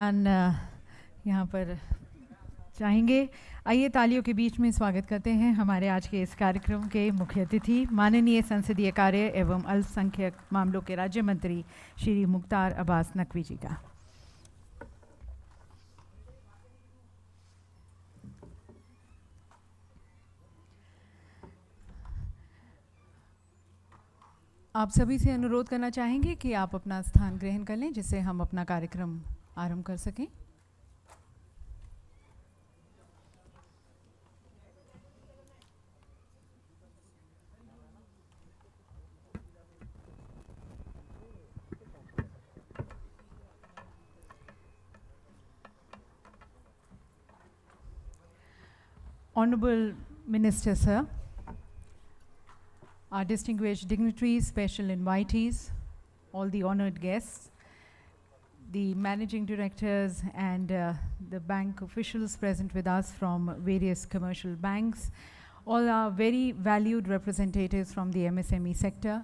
यहाँ पर चाहेंगे। आइए तालियों के बीच में स्वागत करते हैं हमारे आज के इस कार्यक्रम के मुख्य अतिथि माननीय संसदीय कार्य एवं अल्पसंख्यक मामलों के राज्य मंत्री श्री मुख्तार अब्बास नकवी जी का। आप सभी से अनुरोध करना चाहेंगे कि आप अपना स्थान ग्रहण कर लें जिससे हम अपना कार्यक्रम आरंभ कर सकें। Honorable Minister, sir, our distinguished dignitaries, special invitees, all the honored guests, the managing directors and the bank officials present with us from various commercial banks, all our very valued representatives from the MSME sector,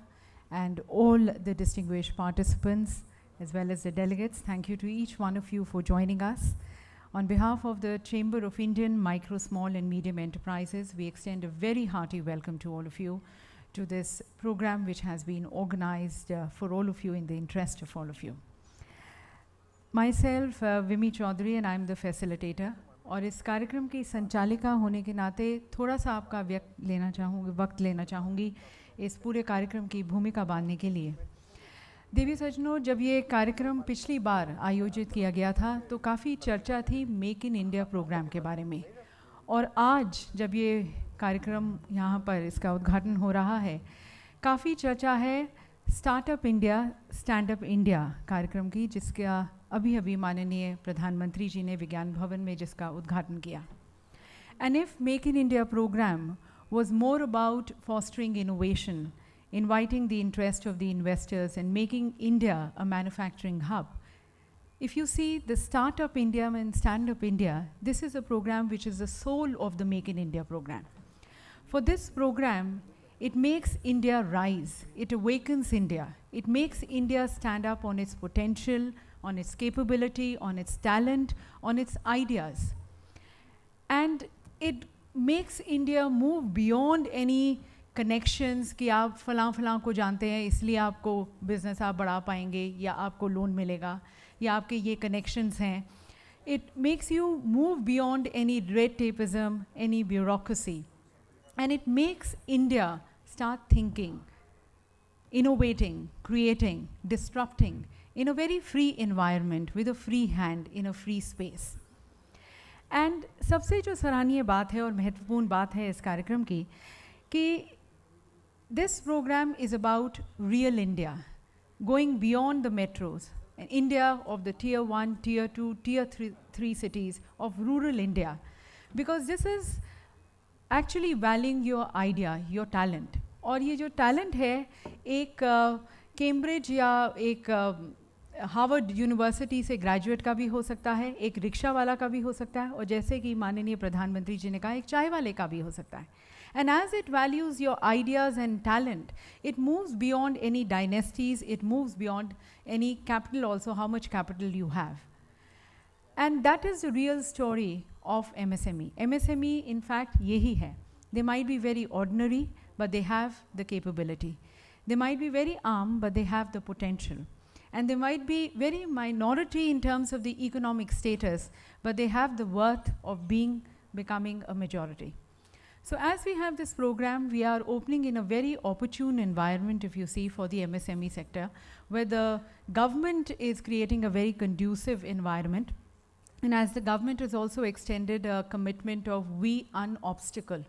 and all the distinguished participants as well as the delegates. Thank you to each one of you for joining us. On behalf of the Chamber of Indian Micro, Small and Medium Enterprises, we extend a very hearty welcome to all of you to this program which has been organized for all of you in the interest of all of you. Myself, Vimi Chaudhary, and I'm the facilitator. और इस कार्यक्रम की संचालिका होने के नाते थोड़ा सा आपका वक्त लेना चाहूँगी इस पूरे कार्यक्रम की भूमिका बांधने के लिए। देवी सज्जनों, जब ये कार्यक्रम पिछली बार आयोजित किया गया था तो काफ़ी चर्चा थी मेक इन इंडिया प्रोग्राम के बारे में, और आज जब ये कार्यक्रम यहाँ पर इसका उद्घाटन हो रहा है, काफ़ी चर्चा है startup India stand up India कार्यक्रम की, जिसका अभी माननीय प्रधानमंत्री जी ने विज्ञान भवन में जिसका उद्घाटन किया। And if make in India programme was more about fostering innovation, inviting the interest of the investors and making India a manufacturing hub. If you see the Startup India and Stand Up India, this is a program which is the soul of the Make in India program. For this program, it makes India rise, it awakens India, it makes India stand up on its potential, on its capability, on its talent, on its ideas. And it makes India move beyond any connections कि आप फलां को जानते हैं इसलिए आपको business आप बढ़ा पाएंगे या आपको लोन मिलेगा या आपके ये connections हैं. It makes you move beyond any red tapeism, any bureaucracy, and it makes India start thinking, innovating, creating, disrupting in a very free environment with a free hand in a free space. And सबसे जो सराहनीय बात है और महत्वपूर्ण बात है इस कार्यक्रम की कि this programme is about real India, going beyond the metros, India of the Tier 1, Tier 2, Tier 3 cities of rural India, because this is actually valuing your idea, your talent. और ये जो टैलेंट है एक कैम्ब्रिज या एक Harvard university से graduate का भी हो सकता है, एक रिक्शा वाला का भी हो सकता है, और जैसे कि माननीय प्रधानमंत्री जी ने कहा एक चाय वाले का भी हो सकता है. And as it values your ideas and talent, it moves beyond any dynasties, it moves beyond any capital also, how much capital you have. And that is the real story of MSME. MSME in fact यही है. They might be very ordinary but they have the capability. They might be very arm but they have the potential. And they might be very minority in terms of the economic status, but they have the worth of becoming a majority. So as we have this program, we are opening in a very opportune environment, if you see, for the MSME sector, where the government is creating a very conducive environment. And as the government has also extended a commitment of we unobstacle.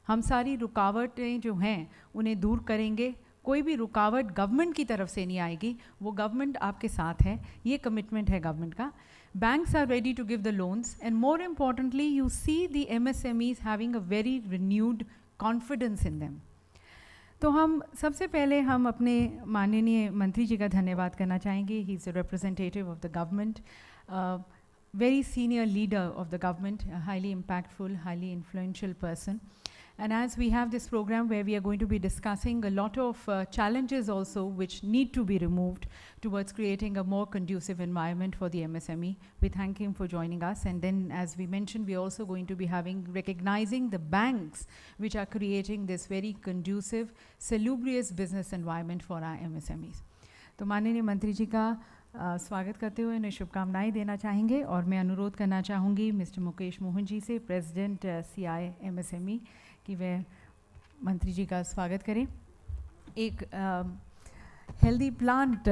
हम सारी रुकावटें जो हैं उन्हें दूर करेंगे, कोई भी रुकावट गवर्नमेंट की तरफ से नहीं आएगी, वो गवर्नमेंट आपके साथ है, ये कमिटमेंट है गवर्नमेंट का. Banks are ready to give the loans and more importantly you see the MSMEs having a very renewed confidence in them. तो हम सबसे पहले हम अपने माननीय मंत्री जी का धन्यवाद करना चाहेंगे. He is a representative of the government, very senior leader of the government, a highly impactful, highly influential person. And as we have this program where we are going to be discussing a lot of challenges also which need to be removed towards creating a more conducive environment for the MSME, we thank him for joining us. And then, as we mentioned, we are also going to be recognizing the banks which are creating this very conducive, salubrious business environment for our MSMEs. तो माननीय मंत्री जी का स्वागत करते हुए उन्हें शुभकामनाएं देना चाहेंगे और मैं अनुरोध करना चाहूँगी मिस्टर मुकेश मोहन जी से, प्रेसिडेंट CI MSME, कि वे मंत्री जी का स्वागत करें। एक हेल्दी प्लांट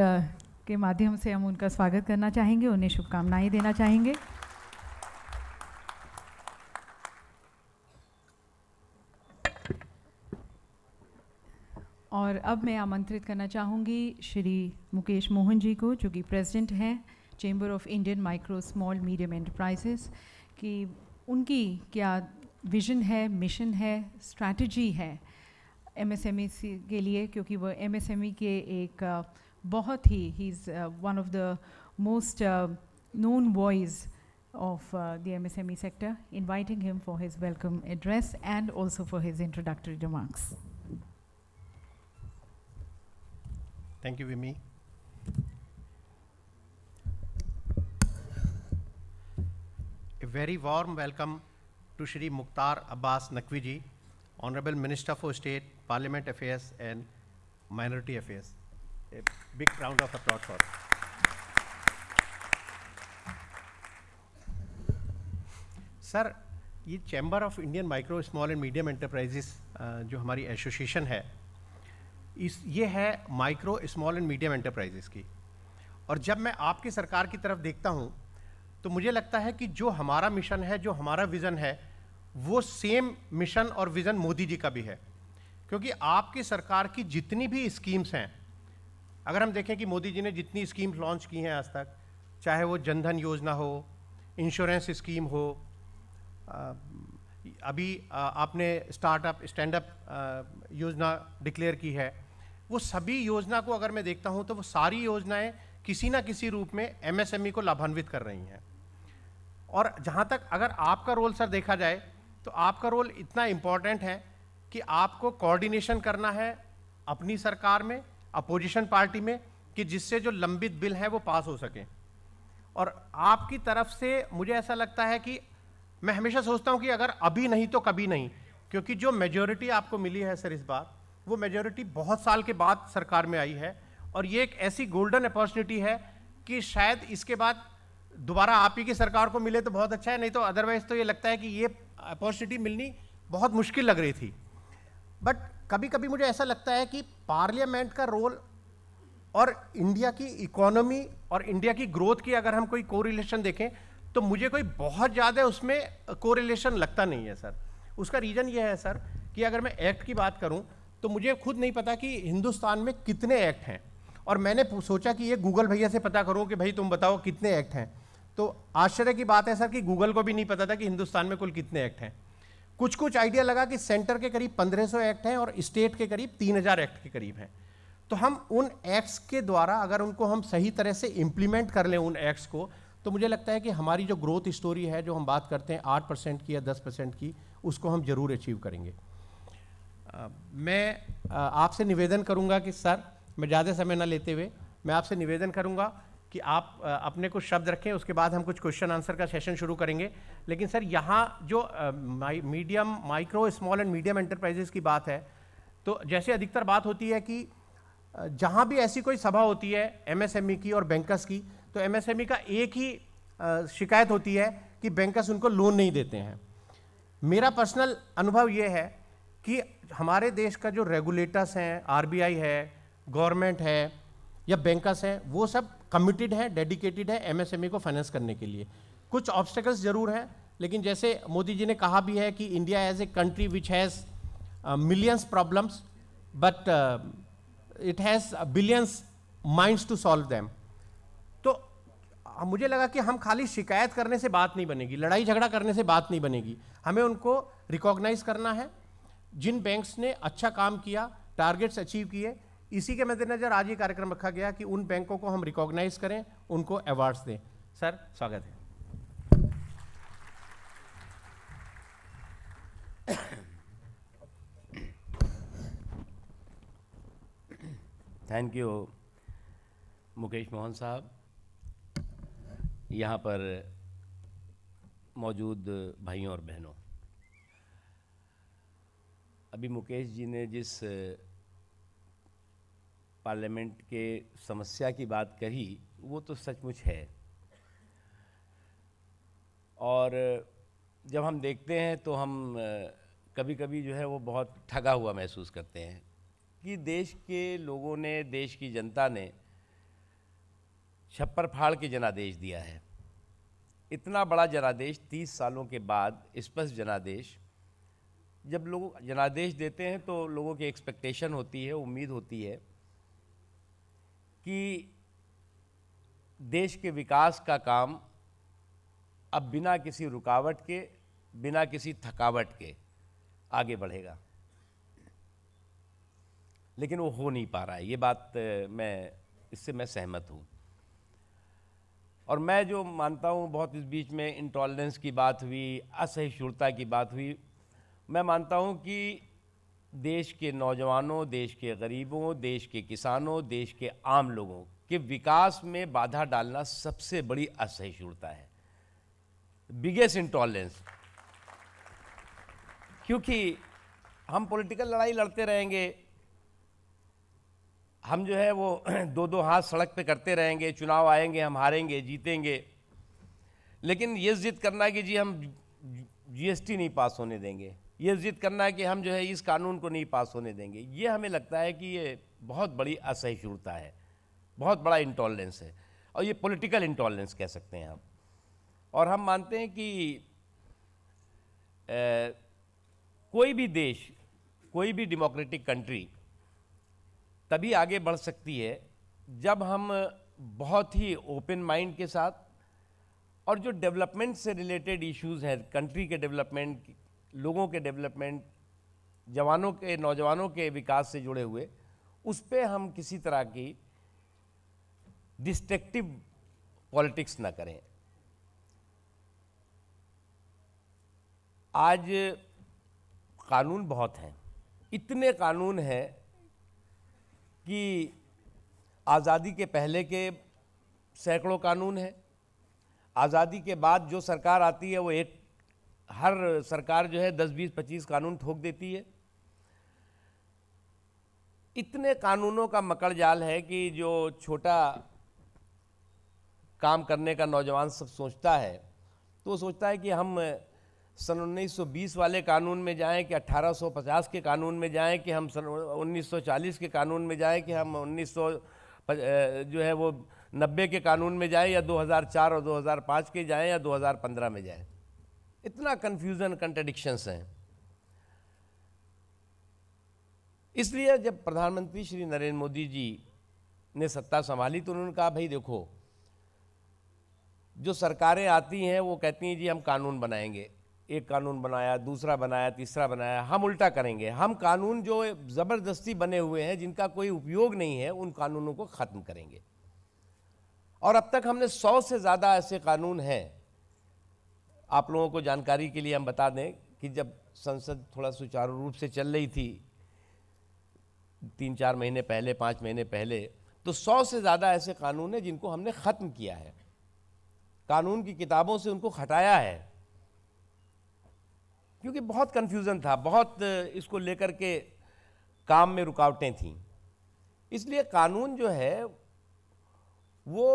के माध्यम से हम उनका स्वागत करना चाहेंगे, उन्हें शुभकामनाएं देना चाहेंगे। और अब मैं आमंत्रित करना चाहूँगी श्री मुकेश मोहन जी को, जो कि प्रेसिडेंट हैं chamber of Indian micro small medium enterprises, कि उनकी क्या विज़न है, मिशन है, स्ट्रैटेजी है MSME के लिए, क्योंकि वो MSME के एक बहुत he is one of the most known voice of the MSME sector, inviting him for his welcome address and also for his introductory remarks. Thank you, Vimi. A very warm welcome to Shri Mukhtar Abbas Naqvi ji, Honorable Minister for State, Parliament Affairs and Minority Affairs. A big round of applause for him. Sir, ये chamber of Indian micro small and medium enterprises जो हमारी association है, ये है micro small and medium enterprises की। और जब मैं आपकी सरकार की तरफ देखता हूँ तो मुझे लगता है कि जो हमारा मिशन है, जो हमारा विज़न है, वो सेम मिशन और विज़न मोदी जी का भी है। क्योंकि आपकी सरकार की जितनी भी स्कीम्स हैं, अगर हम देखें कि मोदी जी ने जितनी स्कीम्स लॉन्च की हैं आज तक, चाहे वो जनधन योजना हो, इंश्योरेंस स्कीम हो, अभी आपने स्टार्टअप स्टैंड अप योजना डिक्लेयर की है, वो सभी योजना को अगर मैं देखता हूं तो वो सारी योजनाएं किसी ना किसी रूप में MSME को लाभान्वित कर रही हैं। और जहां तक अगर आपका रोल सर देखा जाए तो आपका रोल इतना इम्पॉर्टेंट है कि आपको कोऑर्डिनेशन करना है अपनी सरकार में, अपोजिशन पार्टी में, कि जिससे जो लंबित बिल हैं वो पास हो सकें। और आपकी तरफ से मुझे ऐसा लगता है कि मैं हमेशा सोचता हूं कि अगर अभी नहीं तो कभी नहीं, क्योंकि जो मेजॉरिटी आपको मिली है सर इस बार, वो मेजॉरिटी बहुत साल के बाद सरकार में आई है। और ये एक ऐसी गोल्डन अपॉर्चुनिटी है कि शायद इसके बाद दोबारा आप ही की सरकार को मिले तो बहुत अच्छा है, नहीं तो अदरवाइज तो ये लगता है कि ये अपॉर्चुनिटी मिलनी बहुत मुश्किल लग रही थी। बट कभी कभी मुझे ऐसा लगता है कि पार्लियामेंट का रोल और इंडिया की इकोनॉमी और इंडिया की ग्रोथ की अगर हम कोई कोरिलेशन देखें तो मुझे कोई बहुत ज़्यादा उसमें कोरिलेशन लगता नहीं है सर। उसका रीज़न ये है सर कि अगर मैं एक्ट की बात करूं तो मुझे खुद नहीं पता कि हिंदुस्तान में कितने एक्ट हैं, और मैंने सोचा कि ये गूगल भैया से पता करूं कि भाई तुम बताओ कितने एक्ट हैं। तो आश्चर्य की बात है सर कि गूगल को भी नहीं पता था कि हिंदुस्तान में कुल कितने एक्ट हैं। कुछ आइडिया लगा कि सेंटर के करीब 1500 एक्ट हैं और स्टेट के करीब 3000 एक्ट के करीब हैं। तो हम उन एक्ट्स के द्वारा अगर उनको हम सही तरह से इम्प्लीमेंट कर लें उन एक्ट्स को, तो मुझे लगता है कि हमारी जो ग्रोथ स्टोरी है, जो हम बात करते हैं 8% की या 10% की, उसको हम जरूर अचीव करेंगे। मैं आपसे निवेदन करूंगा कि सर, मैं ज़्यादा समय ना लेते हुए मैं आपसे निवेदन करूंगा कि आप अपने कुछ शब्द रखें, उसके बाद हम कुछ क्वेश्चन आंसर का सेशन शुरू करेंगे। लेकिन सर, यहाँ जो medium micro small and medium enterprises की बात है, तो जैसे अधिकतर बात होती है कि जहाँ भी ऐसी कोई सभा होती है MSME की और बैंकर्स की, तो MSME का एक ही शिकायत होती है कि बैंकर्स उनको लोन नहीं देते हैं। मेरा पर्सनल अनुभव ये है कि हमारे देश का जो रेगुलेटर्स हैं, RBI है, गवर्नमेंट है या बैंकर्स हैं, वो सब कमिटेड हैं, डेडिकेटेड है MSME को फाइनेंस करने के लिए। कुछ ऑब्स्टेकल्स जरूर हैं, लेकिन जैसे मोदी जी ने कहा भी है कि India as a country which has millions problems but it has billions minds to solve them. तो मुझे लगा कि हम खाली शिकायत करने से बात नहीं बनेगी, लड़ाई झगड़ा करने से बात नहीं बनेगी, हमें उनको रिकॉग्नाइज करना है। जिन बैंक्स ने अच्छा काम किया, टारगेट्स अचीव किए, इसी के मद्देनजर आज ये कार्यक्रम रखा गया कि उन बैंकों को हम रिकॉग्नाइज करें, उनको अवार्ड्स दें। सर, स्वागत है। थैंक यू मुकेश मोहन साहब। यहाँ पर मौजूद भाइयों और बहनों, अभी मुकेश जी ने जिस पार्लियामेंट के समस्या की बात कही वो तो सचमुच है। और जब हम देखते हैं तो हम कभी कभी जो है वो बहुत ठगा हुआ महसूस करते हैं कि देश के लोगों ने, देश की जनता ने छप्पर फाड़ के जनादेश दिया है। इतना बड़ा जनादेश 30 सालों के बाद, स्पष्ट जनादेश, जब लोग जनादेश देते हैं तो लोगों की एक्सपेक्टेशन होती है, उम्मीद होती है कि देश के विकास का काम अब बिना किसी रुकावट के, बिना किसी थकावट के आगे बढ़ेगा, लेकिन वो हो नहीं पा रहा है। ये बात इससे मैं सहमत हूँ। और मैं जो मानता हूँ, बहुत इस बीच में इंटॉलरेंस की बात हुई, असहिष्णुता की बात हुई, मैं मानता हूँ कि देश के नौजवानों, देश के गरीबों, देश के किसानों, देश के आम लोगों के विकास में बाधा डालना सबसे बड़ी असहिष्णुता है, बिगेस्ट इंटॉलरेंस। क्योंकि हम पॉलिटिकल लड़ाई लड़ते रहेंगे, हम जो है वो दो दो हाथ सड़क पे करते रहेंगे, चुनाव आएंगे, हम हारेंगे, जीतेंगे, लेकिन ये जिद करना है कि जी हम जीएसटी नहीं पास होने देंगे, ये जिद करना है कि हम जो है इस कानून को नहीं पास होने देंगे, ये हमें लगता है कि ये बहुत बड़ी असहिष्णुता है, बहुत बड़ा इंटॉलरेंस है, और ये पॉलिटिकल इंटॉलरेंस कह सकते हैं हम। और हम मानते हैं कि कोई भी देश, कोई भी डेमोक्रेटिक कंट्री तभी आगे बढ़ सकती है जब हम बहुत ही ओपन माइंड के साथ, और जो डेवलपमेंट से रिलेटेड इश्यूज हैं, कंट्री के डेवलपमेंट, लोगों के डेवलपमेंट, जवानों के, नौजवानों के विकास से जुड़े हुए, उस पे हम किसी तरह की डिस्ट्रक्टिव पॉलिटिक्स ना करें। आज कानून बहुत हैं, इतने कानून हैं कि आज़ादी के पहले के सैकड़ों कानून हैं, आज़ादी के बाद जो सरकार आती है वो हर सरकार जो है 10, 20, 25 कानून ठोक देती है। इतने कानूनों का मकड़ जाल है कि जो छोटा काम करने का नौजवान सब सोचता है, तो वो सोचता है कि हम सन 1920 वाले कानून में जाएं, कि 1850 के कानून में जाएं, कि हम सन 1940 के कानून में जाएं, कि हम 1900 जो है वो 90 के कानून में जाएं, या 2004 और 2005 के जाएं, या 2015 में जाएं। इतना कन्फ्यूज़न, कंट्रडिक्शंस हैं। इसलिए जब प्रधानमंत्री श्री नरेंद्र मोदी जी ने सत्ता संभाली तो उन्होंने कहा, भाई देखो, जो सरकारें आती हैं वो कहती हैं जी हम कानून बनाएंगे, एक कानून बनाया, दूसरा बनाया, तीसरा बनाया, हम उल्टा करेंगे, हम कानून जो ज़बरदस्ती बने हुए हैं, जिनका कोई उपयोग नहीं है, उन कानूनों को ख़त्म करेंगे। और अब तक हमने 100 से ज़्यादा ऐसे कानून हैं। आप लोगों को जानकारी के लिए हम बता दें कि जब संसद थोड़ा सुचारू रूप से चल रही थी 3-4 महीने पहले, 5 महीने पहले, तो 100 से ज़्यादा ऐसे कानून हैं जिनको हमने ख़त्म किया है, कानून की किताबों से उनको हटाया है, क्योंकि बहुत कन्फ्यूज़न था, बहुत इसको लेकर के काम में रुकावटें थीं। इसलिए कानून जो है वो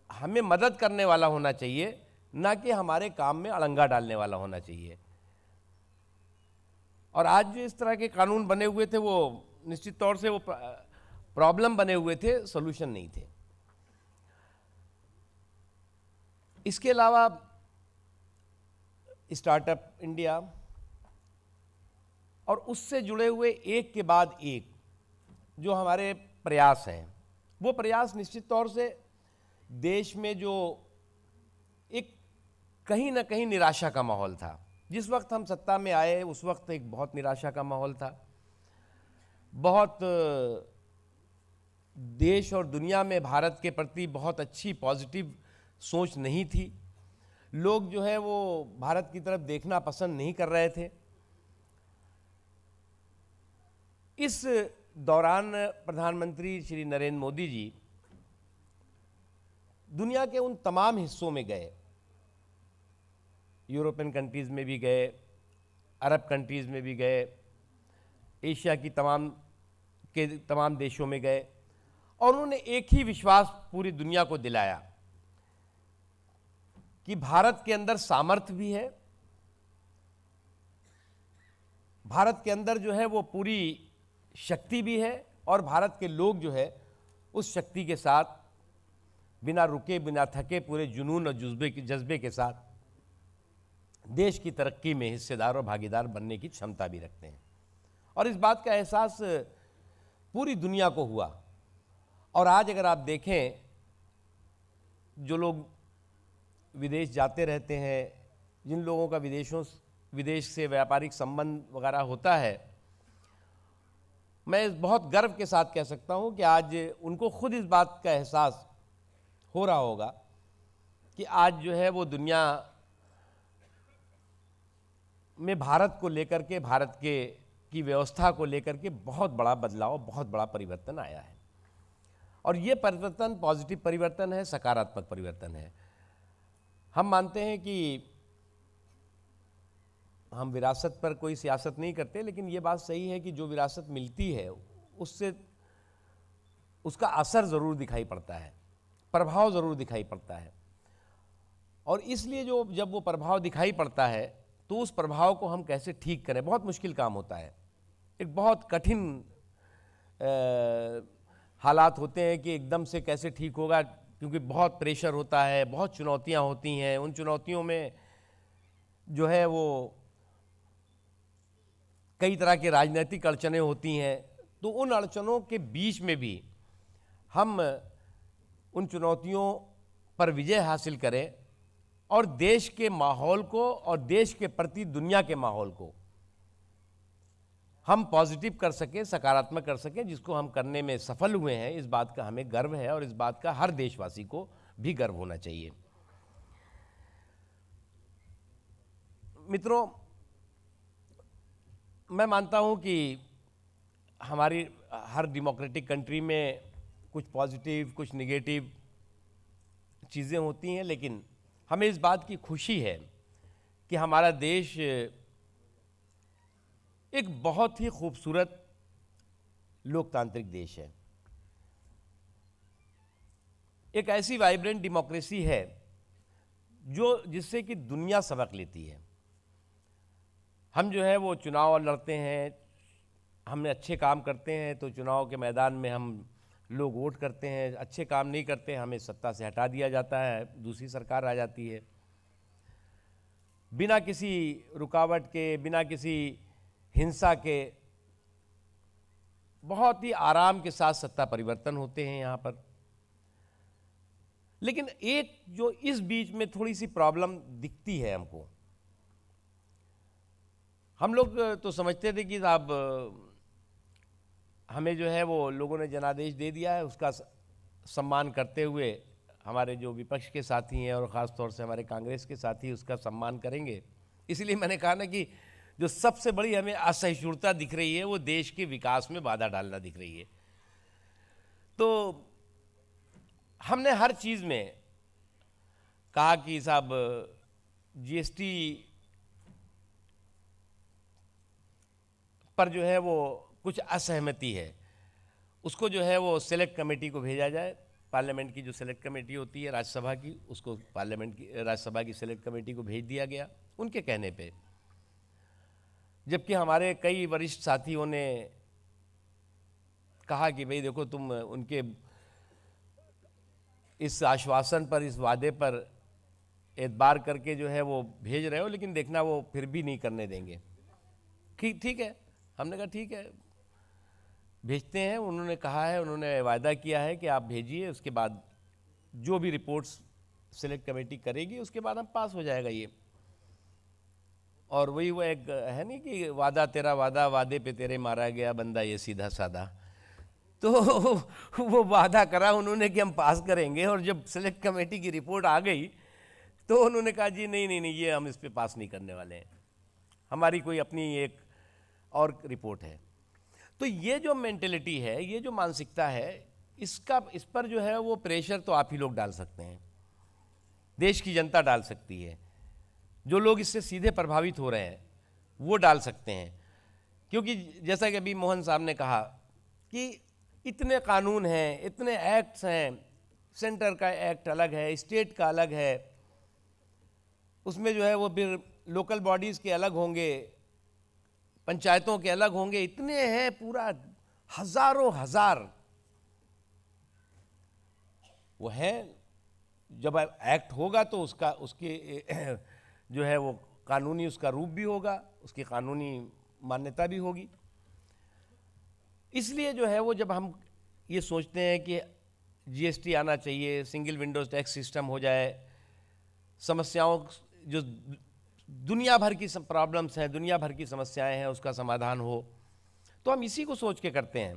हमें मदद करने वाला होना चाहिए, ना कि हमारे काम में अड़ंगा डालने वाला होना चाहिए। और आज जो इस तरह के कानून बने हुए थे वो निश्चित तौर से वो प्रॉब्लम बने हुए थे, सॉल्यूशन नहीं थे। इसके अलावा स्टार्टअप इंडिया और उससे जुड़े हुए एक के बाद एक जो हमारे प्रयास हैं, वो प्रयास निश्चित तौर से देश में जो एक कहीं ना कहीं निराशा का माहौल था, जिस वक्त हम सत्ता में आए उस वक्त एक बहुत निराशा का माहौल था, बहुत देश और दुनिया में भारत के प्रति बहुत अच्छी पॉजिटिव सोच नहीं थी। लोग जो है वो भारत की तरफ देखना पसंद नहीं कर रहे थे। इस दौरान प्रधानमंत्री श्री नरेंद्र मोदी जी दुनिया के उन तमाम हिस्सों में गए, यूरोपियन कंट्रीज़ में भी गए, अरब कंट्रीज़ में भी गए, एशिया की तमाम देशों में गए, और उन्होंने एक ही विश्वास पूरी दुनिया को दिलाया कि भारत के अंदर सामर्थ्य भी है, भारत के अंदर जो है वो पूरी शक्ति भी है, और भारत के लोग जो है उस शक्ति के साथ बिना रुके बिना थके पूरे जुनून और जज्बे के साथ देश की तरक्की में हिस्सेदार और भागीदार बनने की क्षमता भी रखते हैं। और इस बात का एहसास पूरी दुनिया को हुआ। और आज अगर आप देखें, जो लोग विदेश जाते रहते हैं, जिन लोगों का विदेश से व्यापारिक संबंध वगैरह होता है, मैं बहुत गर्व के साथ कह सकता हूं कि आज उनको खुद इस बात का एहसास हो रहा होगा कि आज जो है वो दुनिया में भारत को लेकर के, भारत की व्यवस्था को लेकर के बहुत बड़ा बदलाव, बहुत बड़ा परिवर्तन आया है। और ये परिवर्तन पॉजिटिव परिवर्तन है, सकारात्मक परिवर्तन है। हम मानते हैं कि हम विरासत पर कोई सियासत नहीं करते, लेकिन ये बात सही है कि जो विरासत मिलती है उससे उसका असर ज़रूर दिखाई पड़ता है, प्रभाव ज़रूर दिखाई पड़ता है। और इसलिए जब वो प्रभाव दिखाई पड़ता है तो उस प्रभाव को हम कैसे ठीक करें, बहुत मुश्किल काम होता है। एक बहुत कठिन हालात होते हैं कि एकदम से कैसे ठीक होगा, क्योंकि बहुत प्रेशर होता है, बहुत चुनौतियां होती हैं। उन चुनौतियों में जो है वो कई तरह के राजनीतिक अड़चनें होती हैं। तो उन अड़चनों के बीच में भी हम उन चुनौतियों पर विजय हासिल करें और देश के माहौल को और देश के प्रति दुनिया के माहौल को हम पॉजिटिव कर सकें, सकारात्मक कर सकें, जिसको हम करने में सफल हुए हैं। इस बात का हमें गर्व है और इस बात का हर देशवासी को भी गर्व होना चाहिए। मित्रों, मैं मानता हूं कि हमारी हर डेमोक्रेटिक कंट्री में कुछ पॉजिटिव, कुछ नेगेटिव चीज़ें होती हैं, लेकिन हमें इस बात की खुशी है कि हमारा देश एक बहुत ही खूबसूरत लोकतांत्रिक देश है। एक ऐसी वाइब्रेंट डेमोक्रेसी है जिससे कि दुनिया सबक लेती है। हम जो है वो चुनाव लड़ते हैं, हम अच्छे काम करते हैं तो चुनाव के मैदान में हम लोग वोट करते हैं, अच्छे काम नहीं करते हमें सत्ता से हटा दिया जाता है, दूसरी सरकार आ जाती है। बिना किसी रुकावट के, बिना किसी हिंसा के बहुत ही आराम के साथ सत्ता परिवर्तन होते हैं यहाँ पर। लेकिन एक जो इस बीच में थोड़ी सी प्रॉब्लम दिखती है हमको, हम लोग तो समझते थे कि साहब हमें जो है वो लोगों ने जनादेश दे दिया है, उसका सम्मान करते हुए हमारे जो विपक्ष के साथी हैं और ख़ास तौर से हमारे कांग्रेस के साथी उसका सम्मान करेंगे। इसलिए मैंने कहा ना कि जो सबसे बड़ी हमें असहिष्णुता दिख रही है वो देश के विकास में बाधा डालना दिख रही है। तो हमने हर चीज़ में कहा कि साहब जीएसटी पर जो है वो कुछ असहमति है, उसको जो है वो सेलेक्ट कमेटी को भेजा जाए। पार्लियामेंट की जो सेलेक्ट कमेटी होती है राज्यसभा की, उसको राज्यसभा की सेलेक्ट कमेटी को भेज दिया गया उनके कहने पे। जबकि हमारे कई वरिष्ठ साथियों ने कहा कि भाई देखो, तुम उनके इस आश्वासन पर, इस वादे पर एतबार करके जो है वो भेज रहे हो, लेकिन देखना वो फिर भी नहीं करने देंगे। ठीक है, हमने कहा ठीक है भेजते हैं। उन्होंने कहा है, उन्होंने वायदा किया है कि आप भेजिए, उसके बाद जो भी रिपोर्ट्स सेलेक्ट कमेटी करेगी उसके बाद हम पास हो जाएगा ये। और वही वो एक है नहीं कि वादा तेरा वादा, वादे पे तेरे मारा गया बंदा, ये सीधा साधा। तो वो वादा करा उन्होंने कि हम पास करेंगे, और जब सेलेक्ट कमेटी की रिपोर्ट आ गई तो उन्होंने कहा जी नहीं, ये हम इस पे पास नहीं करने वाले हैं, हमारी कोई अपनी एक और रिपोर्ट है। तो ये जो मेंटेलिटी है, ये जो मानसिकता है, इस पर जो है वो प्रेशर तो आप ही लोग डाल सकते हैं, देश की जनता डाल सकती है, जो लोग इससे सीधे प्रभावित हो रहे हैं वो डाल सकते हैं। क्योंकि जैसा कि अभी मोहन साहब ने कहा कि इतने कानून हैं, इतने एक्ट्स हैं, सेंटर का एक्ट अलग है, स्टेट का अलग है, उसमें जो है वो फिर लोकल बॉडीज़ के अलग होंगे, पंचायतों के अलग होंगे, इतने हैं, पूरा हजारों हजार वो है। जब एक्ट होगा तो उसके जो है वो कानूनी उसका रूप भी होगा, उसकी कानूनी मान्यता भी होगी। इसलिए जो है वो जब हम ये सोचते हैं कि जीएसटी आना चाहिए, सिंगल विंडोज टैक्स सिस्टम हो जाए, समस्याओं जो दुनिया भर की प्रॉब्लम्स हैं, दुनिया भर की समस्याएं हैं, उसका समाधान हो, तो हम इसी को सोच के करते हैं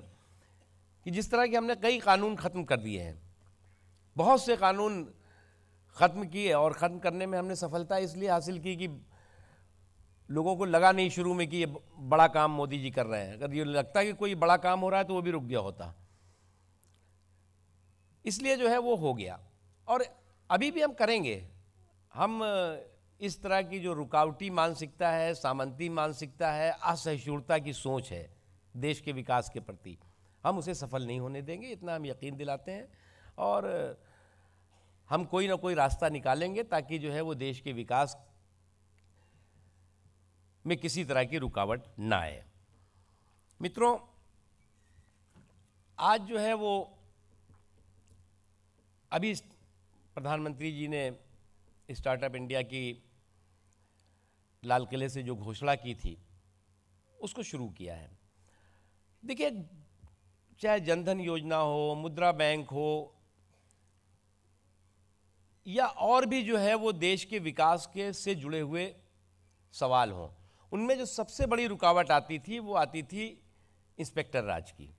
कि जिस तरह के हमने कई कानून ख़त्म कर दिए हैं, बहुत से कानून ख़त्म किए, और ख़त्म करने में हमने सफलता इसलिए हासिल की कि लोगों को लगा नहीं शुरू में कि ये बड़ा काम मोदी जी कर रहे हैं। अगर ये लगता है कि कोई बड़ा काम हो रहा है तो वो भी रुक गया होता, इसलिए जो है वो हो गया। और अभी भी हम करेंगे। हम इस तरह की जो रुकावटी मानसिकता है, सामंती मानसिकता है, असहिष्णुता की सोच है देश के विकास के प्रति, हम उसे सफल नहीं होने देंगे, इतना हम यकीन दिलाते हैं। और हम कोई ना कोई रास्ता निकालेंगे ताकि जो है वो देश के विकास में किसी तरह की रुकावट ना आए। मित्रों, आज जो है वो अभी प्रधानमंत्री जी ने स्टार्टअप इंडिया की लाल किले से जो घोषणा की थी उसको शुरू किया है। देखिए, चाहे जनधन योजना हो, मुद्रा बैंक हो, या और भी जो है वो देश के विकास के से जुड़े हुए सवाल हों, उनमें जो सबसे बड़ी रुकावट आती थी वो आती थी इंस्पेक्टर राज की।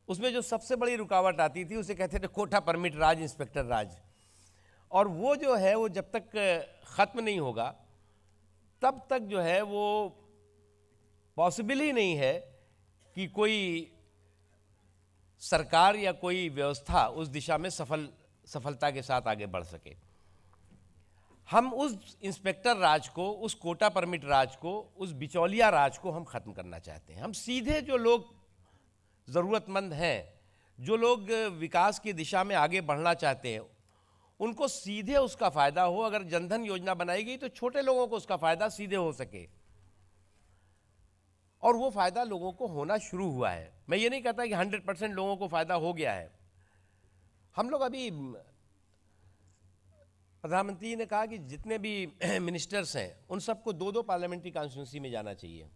उसमें जो सबसे बड़ी रुकावट आती थी उसे कहते थे कोटा परमिट राज, इंस्पेक्टर राज। और वो जो है वो जब तक ख़त्म नहीं होगा तब तक जो है वो पॉसिबल ही नहीं है कि कोई सरकार या कोई व्यवस्था उस दिशा में सफलता के साथ आगे बढ़ सके। हम उस इंस्पेक्टर राज को, उस कोटा परमिट राज को, उस बिचौलिया राज को हम ख़त्म करना चाहते हैं। हम सीधे जो लोग ज़रूरतमंद हैं, जो लोग विकास की दिशा में आगे बढ़ना चाहते हैं, उनको सीधे उसका फ़ायदा हो। अगर जनधन योजना बनाई गई तो छोटे लोगों को उसका फ़ायदा सीधे हो सके, और वो फ़ायदा लोगों को होना शुरू हुआ है। मैं ये नहीं कहता कि 100% लोगों को फ़ायदा हो गया है। हम लोग अभी, प्रधानमंत्री ने कहा कि जितने भी मिनिस्टर्स हैं उन सबको 2-2 पार्लियामेंट्री कॉन्स्टिट्यूंसी में जाना चाहिए,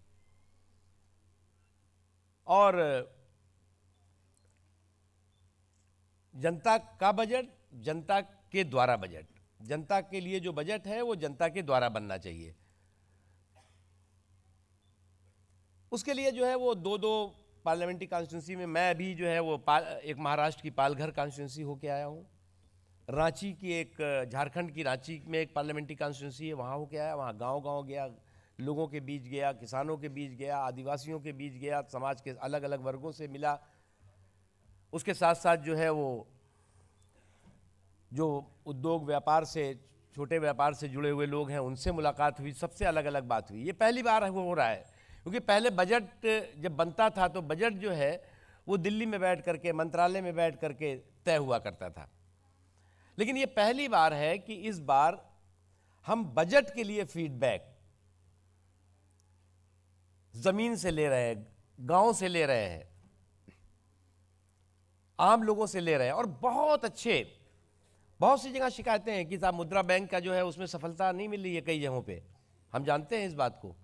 और जनता का बजट, जनता के द्वारा बजट, जनता के लिए जो बजट है वो जनता के द्वारा बनना चाहिए। उसके लिए जो है वो 2-2 पार्लियामेंट्री कॉन्स्टिट्यूंसी में, मैं अभी जो है वो एक महाराष्ट्र की पालघर कॉन्स्टिट्यूंसी होके आया हूँ, रांची की एक, झारखंड की रांची में एक पार्लियामेंट्री कॉन्स्टिट्यूंसी है, वहाँ होके आया। वहाँ गांव-गांव गया, लोगों के बीच गया, किसानों के बीच गया, आदिवासियों के बीच गया, समाज के अलग अलग वर्गों से मिला। उसके साथ साथ जो है वो जो उद्योग व्यापार से, छोटे व्यापार से जुड़े हुए लोग हैं उनसे मुलाकात हुई, सबसे अलग अलग बात हुई। ये पहली बार हो रहा है, क्योंकि पहले बजट जब बनता था तो बजट जो है वो दिल्ली में बैठ करके, मंत्रालय में बैठ करके तय हुआ करता था। लेकिन ये पहली बार है कि इस बार हम बजट के लिए फीडबैक जमीन से ले रहे हैं, गांव से ले रहे हैं, आम लोगों से ले रहे हैं। और बहुत सी जगह शिकायतें हैं कि साहब मुद्रा बैंक का जो है उसमें सफलता नहीं मिल रही है कई जगहों पे, हम जानते हैं इस बात को।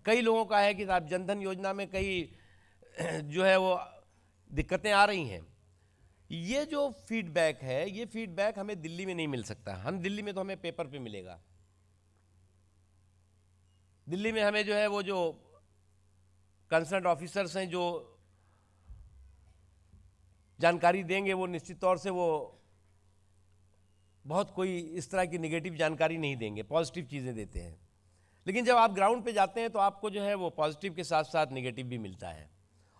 कई लोगों का है कि साहब जनधन योजना में कई जो है वो दिक्कतें आ रही हैं। ये जो फीडबैक है, ये फीडबैक हमें दिल्ली में नहीं मिल सकता। हम दिल्ली में तो हमें पेपर पे मिलेगा। दिल्ली में हमें जो है वो जो कंसर्न ऑफिसर्स हैं जो जानकारी देंगे वो निश्चित तौर से वो बहुत कोई इस तरह की नेगेटिव जानकारी नहीं देंगे, पॉजिटिव चीज़ें देते हैं। लेकिन जब आप ग्राउंड पे जाते हैं तो आपको जो है वो पॉजिटिव के साथ साथ नेगेटिव भी मिलता है।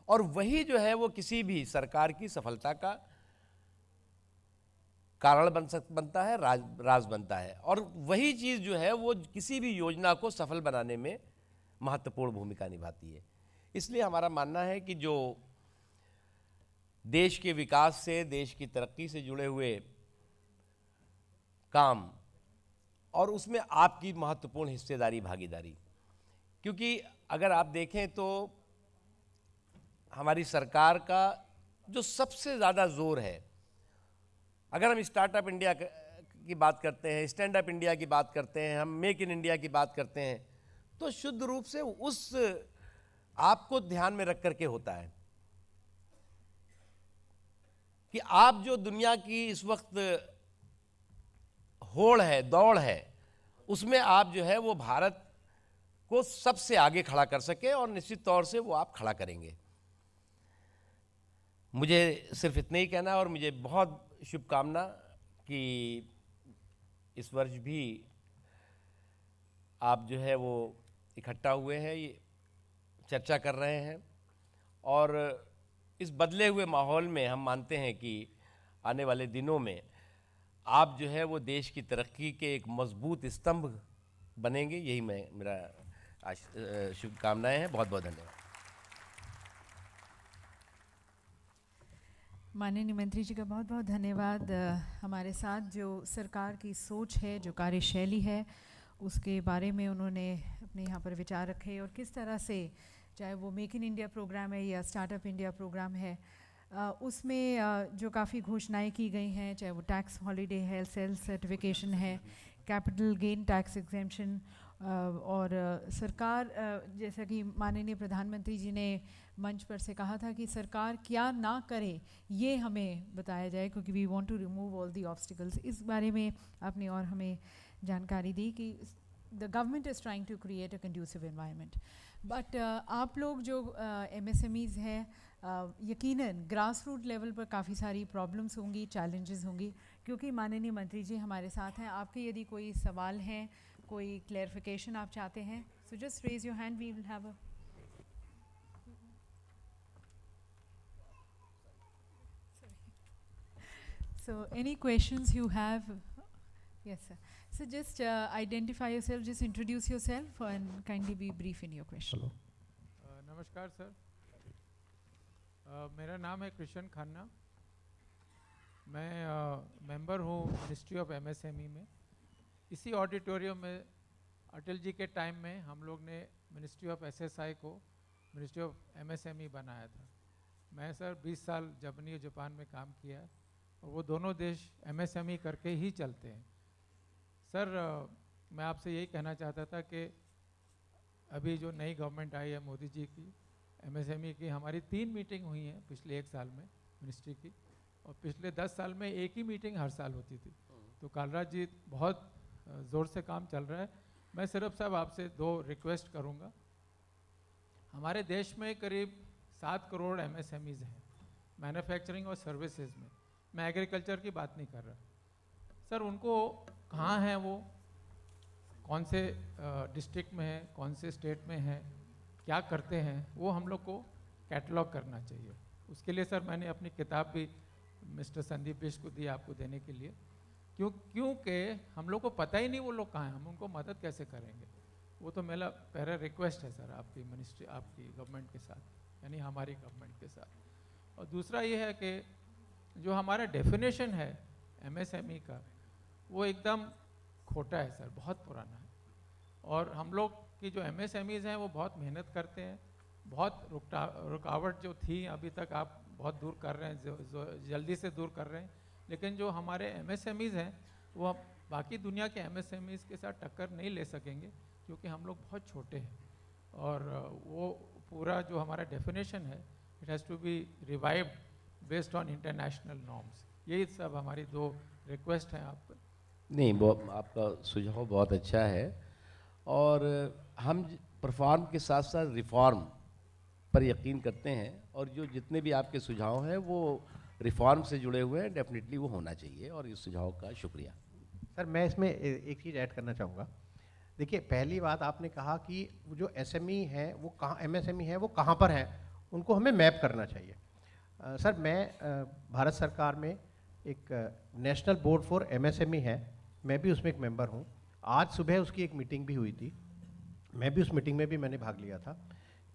और वही जो है वो किसी भी सरकार की सफलता का कारण बनता है, राज बनता है। और वही चीज़ जो है वो किसी भी योजना को सफल बनाने में महत्वपूर्ण भूमिका निभाती है। इसलिए हमारा मानना है कि जो देश के विकास से, देश की तरक्की से जुड़े हुए काम, और उसमें आपकी महत्वपूर्ण हिस्सेदारी, भागीदारी, क्योंकि अगर आप देखें तो हमारी सरकार का जो सबसे ज़्यादा जोर है, अगर हम स्टार्टअप इंडिया की बात करते हैं, स्टैंड अप इंडिया की बात करते हैं, हम मेक इन इंडिया की बात करते हैं, तो शुद्ध रूप से उस आपको ध्यान में रख करके होता है कि आप जो दुनिया की इस वक्त होड़ है, दौड़ है, उसमें आप जो है वो भारत को सबसे आगे खड़ा कर सके, और निश्चित तौर से वो आप खड़ा करेंगे। मुझे सिर्फ इतना ही कहना है, और मुझे बहुत शुभकामना कि इस वर्ष भी आप जो है वो इकट्ठा हुए हैं, ये चर्चा कर रहे हैं, और इस बदले हुए माहौल में हम मानते हैं कि आने वाले दिनों में आप जो है वो देश की तरक्की के एक मजबूत स्तंभ बनेंगे। यही मेरा शुभकामनाएं हैं। बहुत बहुत धन्यवाद। माननीय मंत्री जी का बहुत बहुत धन्यवाद। हमारे साथ जो सरकार की सोच है, जो कार्यशैली है, उसके बारे में उन्होंने अपने यहाँ पर विचार रखे, और किस तरह से चाहे वो मेक इन इंडिया प्रोग्राम है या स्टार्टअप इंडिया प्रोग्राम है, उसमें जो काफ़ी घोषणाएं की गई हैं, चाहे वो टैक्स हॉलीडे है, सेल्स सर्टिफिकेशन है, कैपिटल गेन टैक्स एग्जेम्पशन, और सरकार जैसा कि माननीय प्रधानमंत्री जी ने मंच पर से कहा था कि सरकार क्या ना करे ये हमें बताया जाए, क्योंकि we want to remove all the obstacles. इस बारे में आपने और हमें जानकारी दी कि the government is trying to create a conducive environment, but आप लोग जो MSMEs हैं, यकीनन ग्रास रूट लेवल पर काफ़ी सारी प्रॉब्लम्स होंगी, चैलेंजेस होंगी, क्योंकि माननीय मंत्री जी हमारे साथ हैं। आपके यदि कोई सवाल हैं, कोई क्लैरिफिकेशन आप चाहते हैं, so just raise your hand, we will have a so any questions you have? Yes sir. So just identify yourself, just introduce yourself and kindly be brief in your question. नमस्कार sir, मेरा नाम है कृष्ण खन्ना। मैं member हूँ ministry of MSME में। इसी auditorium में अटल जी के टाइम में हम लोग ने मिनिस्ट्री ऑफ SSI को मिनिस्ट्री ऑफ MSME बनाया था। मैं सर 20 साल जापानी और जापान में काम किया, और वो दोनों देश MSME करके ही चलते हैं। सर मैं आपसे यही कहना चाहता था कि अभी जो नई गवर्नमेंट आई है मोदी जी की, MSME की हमारी 3 मीटिंग हुई हैं पिछले 1 साल में मिनिस्ट्री की, और पिछले 10 साल में एक ही मीटिंग हर साल होती थी। तो कालराज जी बहुत ज़ोर से काम चल रहा है। मैं सिर्फ साहब आपसे 2 रिक्वेस्ट करूँगा। हमारे देश में करीब 7 करोड़ MSMEs हैं मैन्युफैक्चरिंग और सर्विसेज में। मैं एग्रीकल्चर की बात नहीं कर रहा सर। उनको कहाँ हैं, वो कौन से डिस्ट्रिक्ट में है, कौन से स्टेट में है, क्या करते हैं, वो हम लोग को कैटलॉग करना चाहिए। उसके लिए सर मैंने अपनी किताब भी मिस्टर संदीप बिष्ट को दी आपको देने के लिए, क्योंकि हम लोग को पता ही नहीं वो लोग कहाँ हैं, हम उनको मदद कैसे करेंगे। वो तो मेरा पहला रिक्वेस्ट है सर आपकी मिनिस्ट्री, आपकी गवर्नमेंट के साथ, यानी हमारी गवर्नमेंट के साथ। और दूसरा ये है कि जो हमारा डेफिनेशन है MSME का, वो एकदम खोटा है सर, बहुत पुराना है। और हम लोग की जो MSMEs हैं वो बहुत मेहनत करते हैं। बहुत रुकावट जो थी अभी तक आप बहुत दूर कर रहे हैं, जल्दी से दूर कर रहे हैं, लेकिन जो हमारे MSMEs हैं वो बाकी दुनिया के MSMEs के साथ टक्कर नहीं ले सकेंगे, क्योंकि हम लोग बहुत छोटे हैं। और वो पूरा जो हमारा डेफिनेशन है, it has to be revived based on international norms. यही सब हमारी 2 रिक्वेस्ट हैं आप पर। नहीं, वो आपका सुझाव बहुत अच्छा है, और हम परफॉर्म के साथ साथ रिफॉर्म पर यकीन करते हैं, और जो जितने भी आपके सुझाव हैं वो रिफॉर्म से जुड़े हुए हैं, डेफिनेटली वो होना चाहिए, और इस सुझाव का शुक्रिया। सर मैं इसमें एक चीज़ ऐड करना चाहूँगा। देखिए, पहली बात आपने कहा कि वो जो SME है वो कहाँ, MSME है वो कहाँ पर है, उनको हमें मैप करना चाहिए। सर मैं भारत सरकार में एक नेशनल बोर्ड फॉर एमएसएमई है, मैं भी उसमें एक मेंबर हूँ। आज सुबह उसकी एक मीटिंग भी हुई थी, मैं भी उस मीटिंग में भी मैंने भाग लिया था।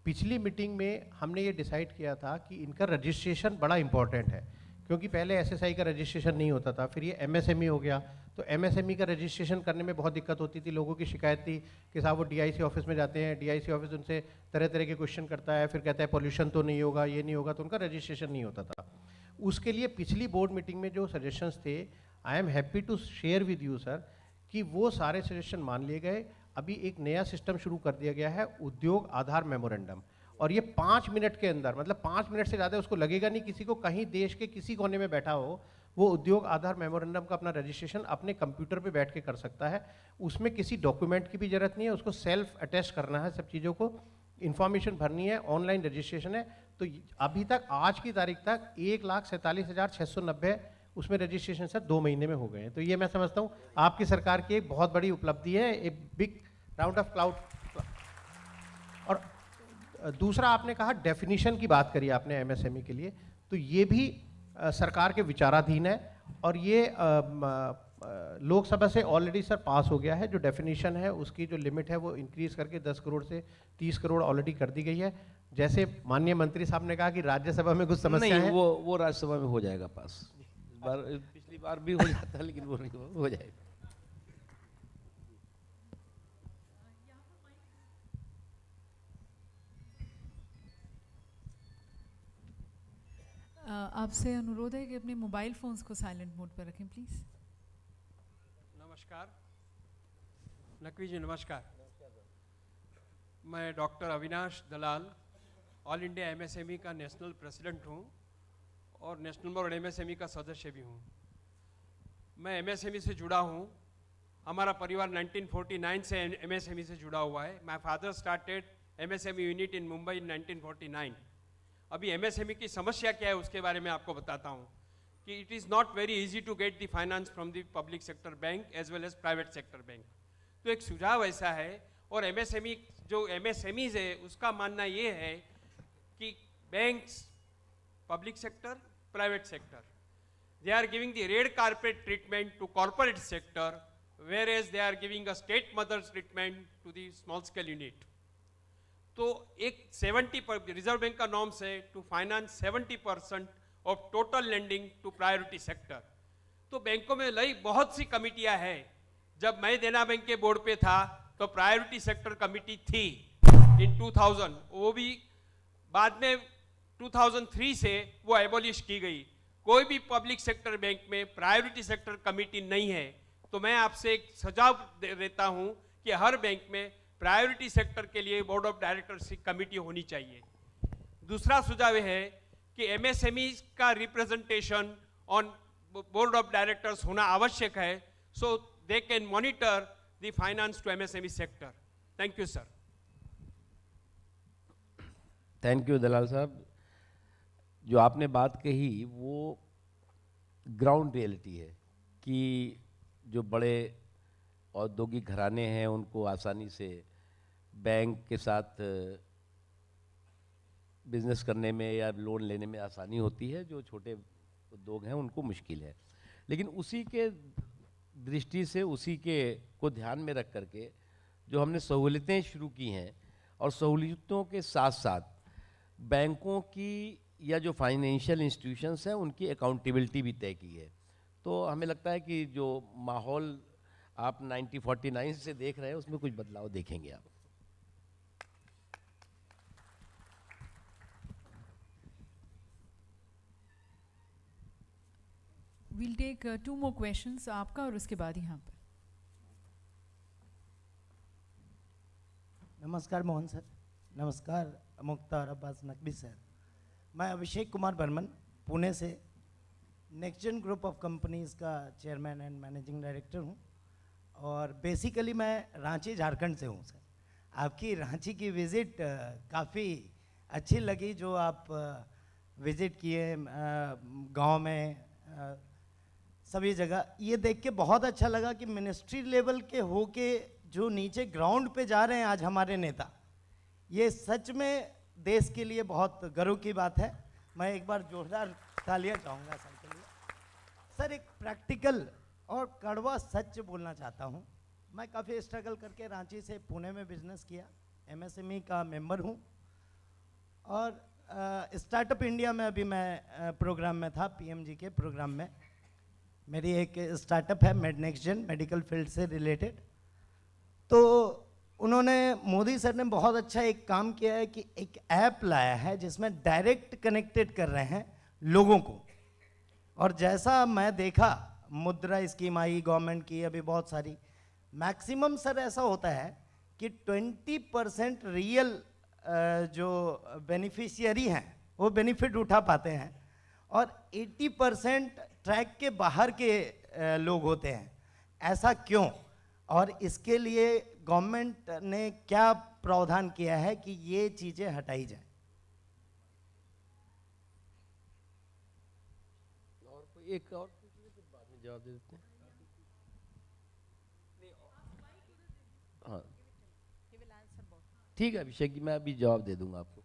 पिछली मीटिंग में हमने ये डिसाइड किया था कि इनका रजिस्ट्रेशन बड़ा इंपॉर्टेंट है, क्योंकि पहले एसएसआई का रजिस्ट्रेशन नहीं होता था, फिर ये एमएसएमई हो गया, तो एमएसएमई का रजिस्ट्रेशन करने में बहुत दिक्कत होती थी। लोगों की शिकायत थी कि साहब वो डीआईसी ऑफिस में जाते हैं, डीआईसी ऑफिस उनसे तरह तरह के क्वेश्चन करता है, फिर कहता है पॉल्यूशन तो नहीं होगा, ये नहीं होगा, तो उनका रजिस्ट्रेशन नहीं होता था। उसके लिए पिछली बोर्ड मीटिंग में जो सजेशंस थे, I am happy to share with you sir कि वो सारे सजेशन मान लिए गए। अभी एक नया सिस्टम शुरू कर दिया गया है, उद्योग आधार मेमोरेंडम, और ये 5 मिनट के अंदर, मतलब 5 मिनट से ज़्यादा उसको लगेगा नहीं, किसी को कहीं देश के किसी कोने में बैठा हो वो उद्योग आधार मेमोरेंडम का अपना रजिस्ट्रेशन अपने कंप्यूटर पे बैठ के कर सकता है। उसमें किसी डॉक्यूमेंट की भी जरूरत नहीं है, उसको सेल्फ अटेस्ट करना है, सब चीज़ों को इन्फॉर्मेशन भरनी है, ऑनलाइन रजिस्ट्रेशन है। तो अभी तक आज की तारीख तक 1,47,690 उसमें रजिस्ट्रेशन सर 2 महीने में हो गए हैं। तो ये मैं समझता हूँ आपकी सरकार की एक बहुत बड़ी उपलब्धि है, एक बिग राउंड ऑफ क्लाउड। और दूसरा आपने कहा डेफिनेशन की बात करी आपने एमएसएमई के लिए, तो ये भी सरकार के विचाराधीन है, और ये लोकसभा से ऑलरेडी सर पास हो गया है। जो डेफिनेशन है उसकी जो लिमिट है वो इंक्रीज करके 10 करोड़ से 30 करोड़ ऑलरेडी कर दी गई है। जैसे माननीय मंत्री साहब ने कहा कि राज्यसभा में कुछ समस्या है, वो राज्यसभा में हो जाएगा पास। इस बार, पिछली बार भी हो जाता है, लेकिन वो नहीं हो जाएगा। आपसे अनुरोध है कि अपने मोबाइल फ़ोन्स को साइलेंट मोड पर रखें प्लीज़। नमस्कार नकवी जी, नमस्कार। मैं डॉक्टर अविनाश दलाल, ऑल इंडिया एमएसएमई का नेशनल प्रेसिडेंट हूँ और नेशनल बोर्ड एमएसएमई का सदस्य भी हूँ। मैं एमएसएमई से जुड़ा हूँ, हमारा परिवार 1949 से एमएसएमई से जुड़ा हुआ है। My father started MSME unit in Mumbai in 1949। अभी एमएसएमई की समस्या क्या है उसके बारे में आपको बताता हूँ कि it is not very easy to get the finance from the public sector bank as well as private sector bank. तो एक सुझाव ऐसा है, और एमएसएमई जो एमएसएमईज है उसका मानना ये है कि banks, public sector, private sector, they are giving the red carpet treatment to corporate sector, whereas they are giving a state mother's treatment to the small scale unit. तो एक 70 रिजर्व बैंक का norms है to finance 70% of total lending to priority sector. तो बैंकों में लई बहुत सी कमिटियां हैं। जब मैं देना बैंक के बोर्ड पे था तो प्रायोरिटी सेक्टर कमिटी थी इन 2000, वो भी बाद में 2003 से वो एबॉलिश की गई। कोई भी पब्लिक सेक्टर बैंक में प्रायोरिटी सेक्टर कमिटी नहीं है। तो मैं आपसे एक सुझाव देता हूं कि हर बैंक में प्रायोरिटी सेक्टर के लिए बोर्ड ऑफ डायरेक्टर्स की कमिटी होनी चाहिए। दूसरा सुझाव है कि एमएसएमई का representation on board of directors होना आवश्यक है, so they can monitor the finance to MSME sector. Thank you sir. Thank you Dalal साहब। जो आपने बात कही वो ग्राउंड रियलिटी है कि जो बड़े औद्योगिक घराने हैं उनको आसानी से बैंक के साथ बिजनेस करने में या लोन लेने में आसानी होती है। जो छोटे उद्योग हैं उनको मुश्किल है। लेकिन उसी के दृष्टि से, उसी के को ध्यान में रख करके जो हमने सहूलियतें शुरू की हैं, और सहूलियतों के साथ साथ बैंकों की या जो फाइनेंशियल इंस्टीट्यूशंस हैं उनकी अकाउंटेबिलिटी भी तय की है। तो हमें लगता है कि जो माहौल आप 1949 से देख रहे हैं उसमें कुछ बदलाव देखेंगे आप। We'll take 2 more questions, आपका और उसके बाद यहाँ पर। नमस्कार मोहन सर, नमस्कार मुख्तार अब्बास नकवी सर। मैं अभिषेक कुमार बर्मन, पुणे से next gen group of companies का चेयरमैन एंड मैनेजिंग डायरेक्टर हूँ, और बेसिकली मैं रांची झारखंड से हूँ सर। आपकी रांची की विज़िट काफ़ी अच्छी लगी, जो आप विज़िट किए गांव में सभी जगह। ये देख के बहुत अच्छा लगा कि मिनिस्ट्री लेवल के होके जो नीचे ग्राउंड पे जा रहे हैं आज हमारे नेता, ये सच में देश के लिए बहुत गर्व की बात है। मैं एक बार जोरदार तालियां चाहूँगा सर के लिए। सर, एक प्रैक्टिकल और कड़वा सच बोलना चाहता हूँ। मैं काफ़ी स्ट्रगल करके रांची से पुणे में बिजनेस किया, एमएसएमई का मेंबर हूँ, और स्टार्टअप इंडिया में अभी मैं प्रोग्राम में था, पीएमजी के प्रोग्राम में। मेरी एक स्टार्टअप है मेडनेक्सजन, मेडिकल फील्ड से रिलेटेड। तो उन्होंने, मोदी सर ने बहुत अच्छा एक काम किया है कि एक ऐप लाया है जिसमें डायरेक्ट कनेक्टेड कर रहे हैं लोगों को। और जैसा मैं देखा, मुद्रा स्कीम आई गवर्नमेंट की, अभी बहुत सारी, मैक्सिमम सर ऐसा होता है कि 20% रियल जो बेनिफिशियरी हैं वो बेनिफिट उठा पाते हैं, और 80% ट्रैक के बाहर के लोग होते हैं। ऐसा क्यों, और इसके लिए गवर्नमेंट ने क्या प्रावधान किया है कि ये चीज़ें हटाई जाए? और कोई एक और बाद में जवाब दे देते हैं। हाँ ठीक है अभिषेक जी, मैं अभी जवाब दे दूंगा आपको।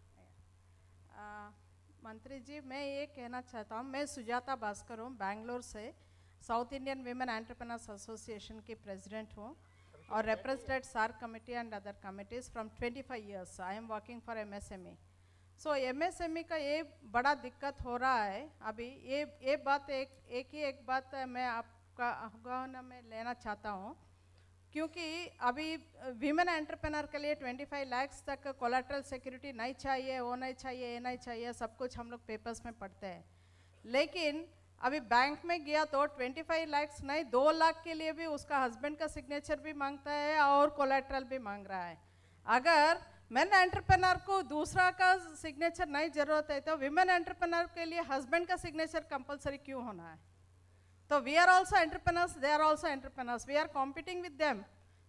मंत्री जी, मैं ये कहना चाहता हूँ, मैं सुजाता भास्कर हूँ, बैंगलोर से, south Indian women entrepreneurs association की प्रेसिडेंट हूँ, और रिप्रेजेंटेड सार committee and other committees from 25 years I am working for MSME. So MSME का ये बड़ा दिक्कत हो रहा है अभी। ये बात एक बात मैं आपका अवगाहन में लेना चाहता हूँ, क्योंकि अभी वीमेन एंटरप्रेन्योर के लिए 25 लाख तक कोलैटरल सिक्योरिटी नहीं चाहिए, वो नहीं चाहिए, ये नहीं चाहिए, सब कुछ हम लोग पेपर्स में पढ़ते हैं। लेकिन अभी बैंक में गया तो 25 लाख नहीं, 2 लाख के लिए भी उसका हस्बैंड का सिग्नेचर भी मांगता है और कोलैटरल भी मांग रहा है। अगर मेन एंटरप्रेन्योर को दूसरा का सिग्नेचर नहीं जरूरत है, तो वीमेन एंटरप्रेन्योर के लिए हस्बैंड का सिग्नेचर कंपलसरी क्यों होना है? So we are also entrepreneurs, they are also entrepreneurs. We are competing with them.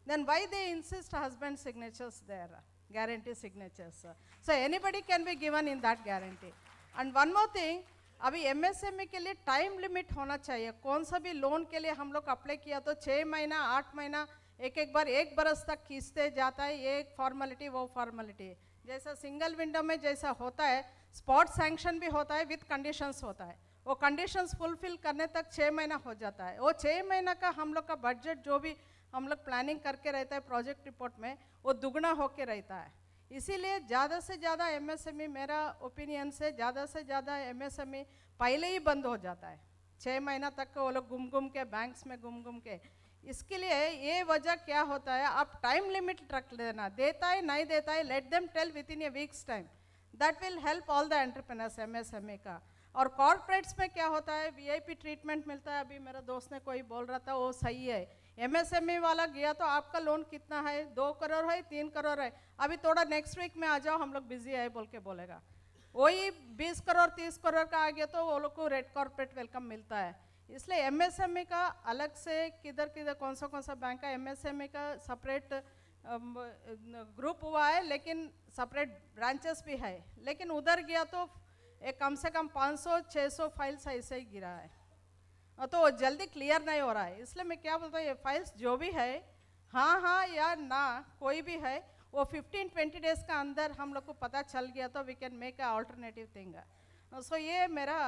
Then why they insist husband signatures there, guarantee signatures? So anybody can be given in that guarantee. And one more thing, अभी MSME के लिए time limit होना चाहिए। कौन सा भी loan के लिए हम लोग अप्लाई किया तो 6 महीना 8 महीना एक बार 1 बरस तक खींचते जाता है, ये एक फॉर्मेलिटी वो फॉर्मेलिटी। जैसा सिंगल विंडो में जैसा होता है, स्पॉट सैंक्शन भी होता है, विथ कंडीशंस होता है। वो कंडीशंस फुलफिल करने तक 6 महीना हो जाता है। वो 6 महीना का हम लोग का बजट जो भी हम लोग प्लानिंग करके रहता है प्रोजेक्ट रिपोर्ट में, वो दुगना होके रहता है। इसीलिए ज़्यादा से ज़्यादा एमएसएमई, मेरा ओपिनियन से ज़्यादा एमएसएमई पहले ही बंद हो जाता है। 6 महीना तक वो लोग घूम के बैंक्स में घूम के। इसके लिए ये वजह क्या होता है, आप टाइम लिमिट रख लेना, देता है नहीं देता है, let them tell within a week's time, that will help all the entrepreneurs MSME का। और कॉर्पोरेट्स में क्या होता है, वीआईपी ट्रीटमेंट मिलता है। अभी मेरा दोस्त ने कोई बोल रहा था, वो सही है। एमएसएमई वाला गया तो आपका लोन कितना है, 2 करोड़ है, 3 करोड़ है, अभी थोड़ा नेक्स्ट वीक में आ जाओ, हम लोग बिजी है बोल के बोलेगा। वही 20 करोड़ 30 करोड़ का आ गया तो वो लोग को रेड कॉर्पोरेट वेलकम मिलता है। इसलिए एमएसएमई का अलग से किधर कौन सा बैंक का एमएसएमई का सेपरेट ग्रुप हुआ है, लेकिन सेपरेट ब्रांचेस भी है। लेकिन उधर गया तो एक कम से कम 500-600 फाइल्स ऐसे ही गिरा है, तो वो जल्दी क्लियर नहीं हो रहा है। इसलिए मैं क्या बोलता हूँ, ये फाइल्स जो भी है, हाँ या ना कोई भी है, वो 15-20 डेज का अंदर हम लोग को पता चल गया तो we can make a alternative thing. So ये मेरा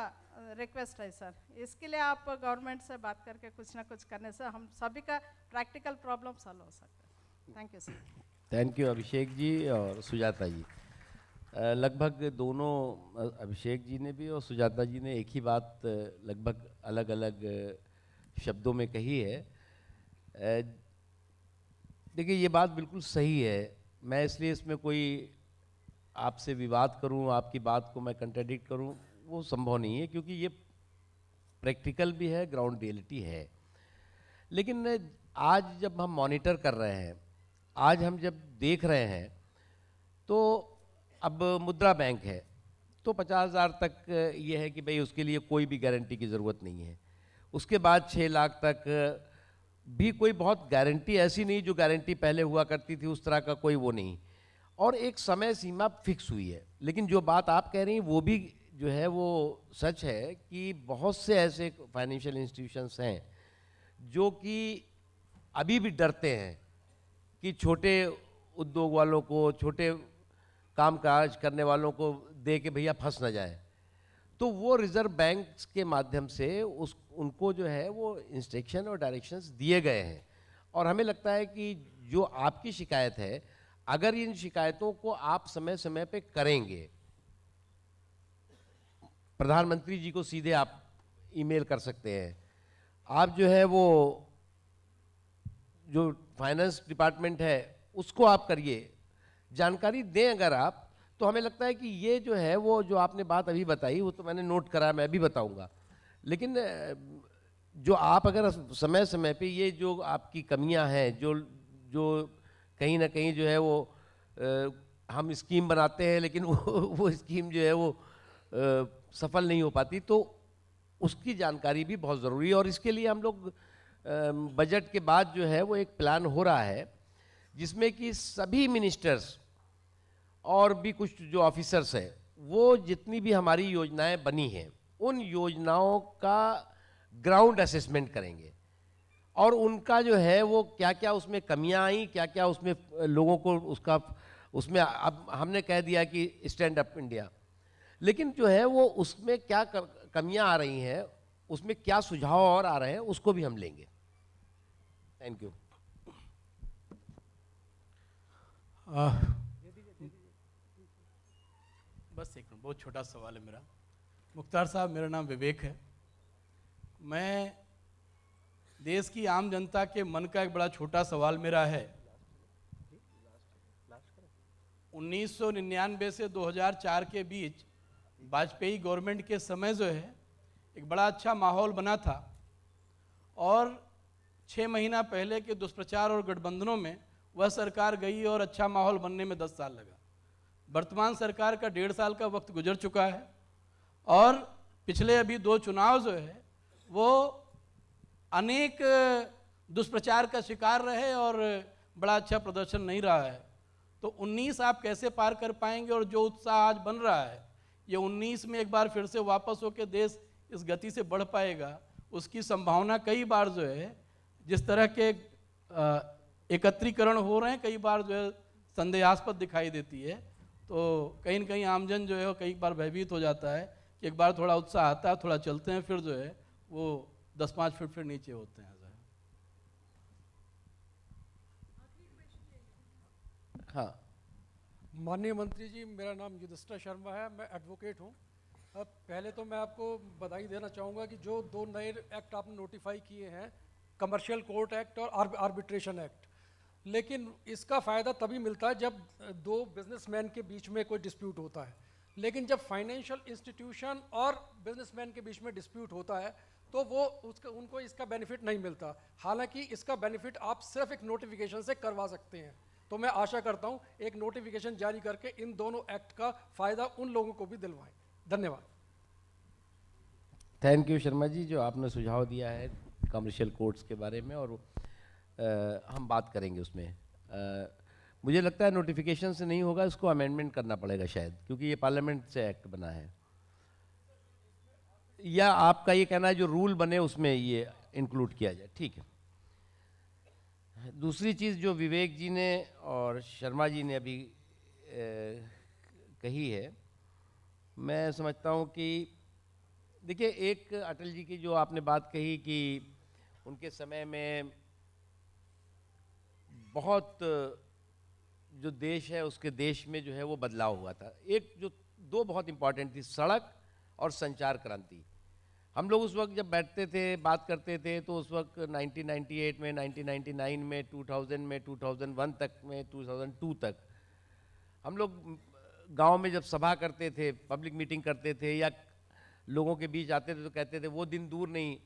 रिक्वेस्ट है सर, इसके लिए आप गवर्नमेंट से बात करके कुछ ना कुछ करने से हम सभी का प्रैक्टिकल प्रॉब्लम सॉल्व हो सकता है। Thank you sir. Thank you Abhishek ji और सुजाता जी। लगभग दोनों, अभिषेक जी ने भी और सुजाता जी ने एक ही बात लगभग अलग अलग शब्दों में कही है। देखिए ये बात बिल्कुल सही है। मैं इसलिए इसमें कोई आपसे विवाद करूं, आपकी बात को मैं कंट्राडिक्ट करूं, वो संभव नहीं है, क्योंकि ये प्रैक्टिकल भी है, ग्राउंड रियलिटी है। लेकिन आज जब हम मॉनिटर कर रहे हैं, आज हम जब देख रहे हैं, तो अब मुद्रा बैंक है तो 50,000 तक ये है कि भाई उसके लिए कोई भी गारंटी की ज़रूरत नहीं है। उसके बाद 6 लाख तक भी कोई बहुत गारंटी ऐसी नहीं, जो गारंटी पहले हुआ करती थी उस तरह का कोई वो नहीं, और एक समय सीमा फिक्स हुई है। लेकिन जो बात आप कह रही हैं वो भी जो है वो सच है कि बहुत से ऐसे फाइनेंशियल इंस्टीट्यूशंस हैं जो कि अभी भी डरते हैं कि छोटे उद्योग वालों को, छोटे काम काज करने वालों को दे के भैया फंस ना जाए। तो वो रिजर्व बैंक के माध्यम से उनको जो है वो इंस्ट्रक्शन और डायरेक्शंस दिए गए हैं। और हमें लगता है कि जो आपकी शिकायत है, अगर इन शिकायतों को आप समय समय पे करेंगे, प्रधानमंत्री जी को सीधे आप ईमेल कर सकते हैं, आप जो है वो जो फाइनेंस डिपार्टमेंट है उसको आप करिए, जानकारी दें अगर आप, तो हमें लगता है कि ये जो है वो जो आपने बात अभी बताई वो तो मैंने नोट करा, मैं भी बताऊंगा। लेकिन जो आप अगर समय समय पे ये जो आपकी कमियां हैं, जो कहीं ना कहीं जो है वो हम स्कीम बनाते हैं लेकिन वो स्कीम जो है वो सफल नहीं हो पाती, तो उसकी जानकारी भी बहुत ज़रूरी है। और इसके लिए हम लोग बजट के बाद जो है वो एक प्लान हो रहा है जिसमें कि सभी मिनिस्टर्स और भी कुछ जो ऑफिसर्स हैं वो जितनी भी हमारी योजनाएं बनी हैं उन योजनाओं का ग्राउंड असेसमेंट करेंगे और उनका जो है वो क्या क्या उसमें कमियां आई, क्या क्या उसमें लोगों को उसका उसमें अब हमने कह दिया कि स्टैंड अप इंडिया, लेकिन जो है वो उसमें क्या कमियां आ रही हैं, उसमें क्या सुझाव और आ रहे हैं, उसको भी हम लेंगे। Thank you. बस एक मिनट, बहुत छोटा सवाल है मेरा। मुख्तार साहब, मेरा नाम विवेक है। मैं देश की आम जनता के मन का एक बड़ा छोटा सवाल मेरा है। 1999 से 2004 के बीच वाजपेयी गवर्नमेंट के समय जो है एक बड़ा अच्छा माहौल बना था और 6 महीना पहले के दुष्प्रचार और गठबंधनों में वह सरकार गई और अच्छा माहौल बनने में 10 साल लगा। वर्तमान सरकार का 1.5 साल का वक्त गुजर चुका है और पिछले अभी 2 चुनाव जो है वो अनेक दुष्प्रचार का शिकार रहे और बड़ा अच्छा प्रदर्शन नहीं रहा है। तो 19 आप कैसे पार कर पाएंगे और जो उत्साह आज बन रहा है ये 19 में एक बार फिर से वापस होकर देश इस गति से बढ़ पाएगा, उसकी संभावना कई बार जो है जिस तरह के एकत्रीकरण हो रहे हैं कई बार जो है संदेहास्पद दिखाई देती है। तो कहीं न कहीं आमजन जो है वो कई बार भयभीत हो जाता है कि एक बार थोड़ा उत्साह आता है, थोड़ा चलते हैं, फिर जो है वो 10-5 फीट फिर नीचे होते हैं। हाँ, माननीय मंत्री जी, मेरा नाम युधिष्ठिर शर्मा है, मैं एडवोकेट हूँ। अब पहले तो मैं आपको बधाई देना चाहूँगा कि जो 2 नए एक्ट आपने नोटिफाई किए हैं, कमर्शियल कोर्ट एक्ट और आर्बिट्रेशन एक्ट, लेकिन इसका फ़ायदा तभी मिलता है जब 2 बिजनेसमैन के बीच में कोई डिस्प्यूट होता है। लेकिन जब फाइनेंशियल इंस्टीट्यूशन और बिजनेसमैन के बीच में डिस्प्यूट होता है तो वो उनको इसका बेनिफिट नहीं मिलता। हालांकि इसका बेनिफिट आप सिर्फ एक नोटिफिकेशन से करवा सकते हैं। तो मैं आशा करता हूं एक नोटिफिकेशन जारी करके इन दोनों एक्ट का फ़ायदा उन लोगों को भी दिलवाएं। धन्यवाद। थैंक यू शर्मा जी, जो आपने सुझाव दिया है कमर्शियल कोर्ट्स के बारे में, और हम बात करेंगे उसमें। मुझे लगता है नोटिफिकेशन से नहीं होगा, इसको अमेंडमेंट करना पड़ेगा शायद, क्योंकि ये पार्लियामेंट से एक्ट बना है। या आपका ये कहना है जो रूल बने उसमें ये इंक्लूड किया जाए, ठीक है। दूसरी चीज़ जो विवेक जी ने और शर्मा जी ने अभी कही है, मैं समझता हूँ कि देखिए, एक अटल जी की जो आपने बात कही कि उनके समय में बहुत जो देश है उसके देश में जो है वो बदलाव हुआ था। एक जो 2 बहुत इम्पॉर्टेंट थी, सड़क और संचार क्रांति। हम लोग उस वक्त जब बैठते थे बात करते थे तो उस वक्त 1998 में, 1999 में, 2000 में, 2001 तक में, 2002 तक हम लोग गांव में जब सभा करते थे, पब्लिक मीटिंग करते थे या लोगों के बीच आते थे तो कहते थे वो दिन दूर नहीं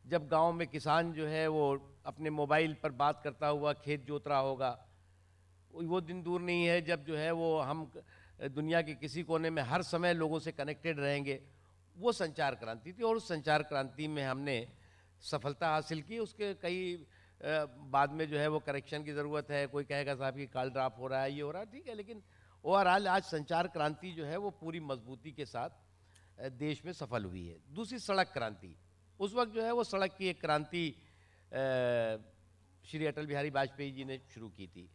जब गांव में किसान जो है वो अपने मोबाइल पर बात करता हुआ खेत जोत रहा होगा। वो दिन दूर नहीं है जब जो है वो हम दुनिया के किसी कोने में हर समय लोगों से कनेक्टेड रहेंगे। वो संचार क्रांति थी और उस संचार क्रांति में हमने सफलता हासिल की। उसके कई बाद में जो है वो करेक्शन की ज़रूरत है। कोई कहेगा साहब कि कॉल ड्रॉप हो रहा है, ये हो रहा है, ठीक है, लेकिन ओवरऑल आज संचार क्रांति जो है वो पूरी मजबूती के साथ देश में सफल हुई है। दूसरी सड़क क्रांति, उस वक्त जो है वो सड़क की एक क्रांति श्री अटल बिहारी वाजपेयी जी ने शुरू की थी।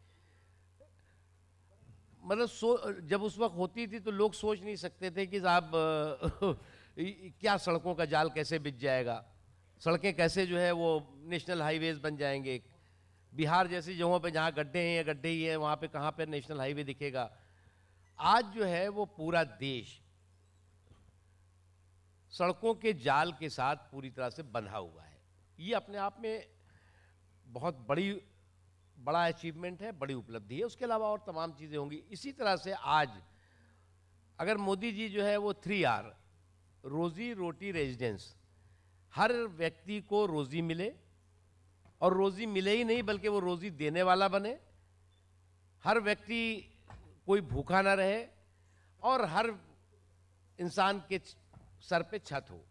मतलब जब उस वक्त होती थी तो लोग सोच नहीं सकते थे कि साहब क्या सड़कों का जाल कैसे बिछ जाएगा, सड़कें कैसे जो है वो नेशनल हाईवेज बन जाएंगे। बिहार जैसी जगहों पे जहाँ गड्ढे हैं या गड्ढे ही हैं वहाँ पे कहाँ पे नेशनल हाईवे दिखेगा। आज जो है वो पूरा देश सड़कों के जाल के साथ पूरी तरह से बंधा हुआ है। ये अपने आप में बहुत बड़ा अचीवमेंट है, बड़ी उपलब्धि है। उसके अलावा और तमाम चीज़ें होंगी। इसी तरह से आज अगर मोदी जी जो है वो 3R, रोजी रोटी रेजिडेंस, हर व्यक्ति को रोजी मिले, और रोजी मिले ही नहीं बल्कि वो रोजी देने वाला बने, हर व्यक्ति कोई भूखा ना रहे, और हर इंसान के सर पे छत हो,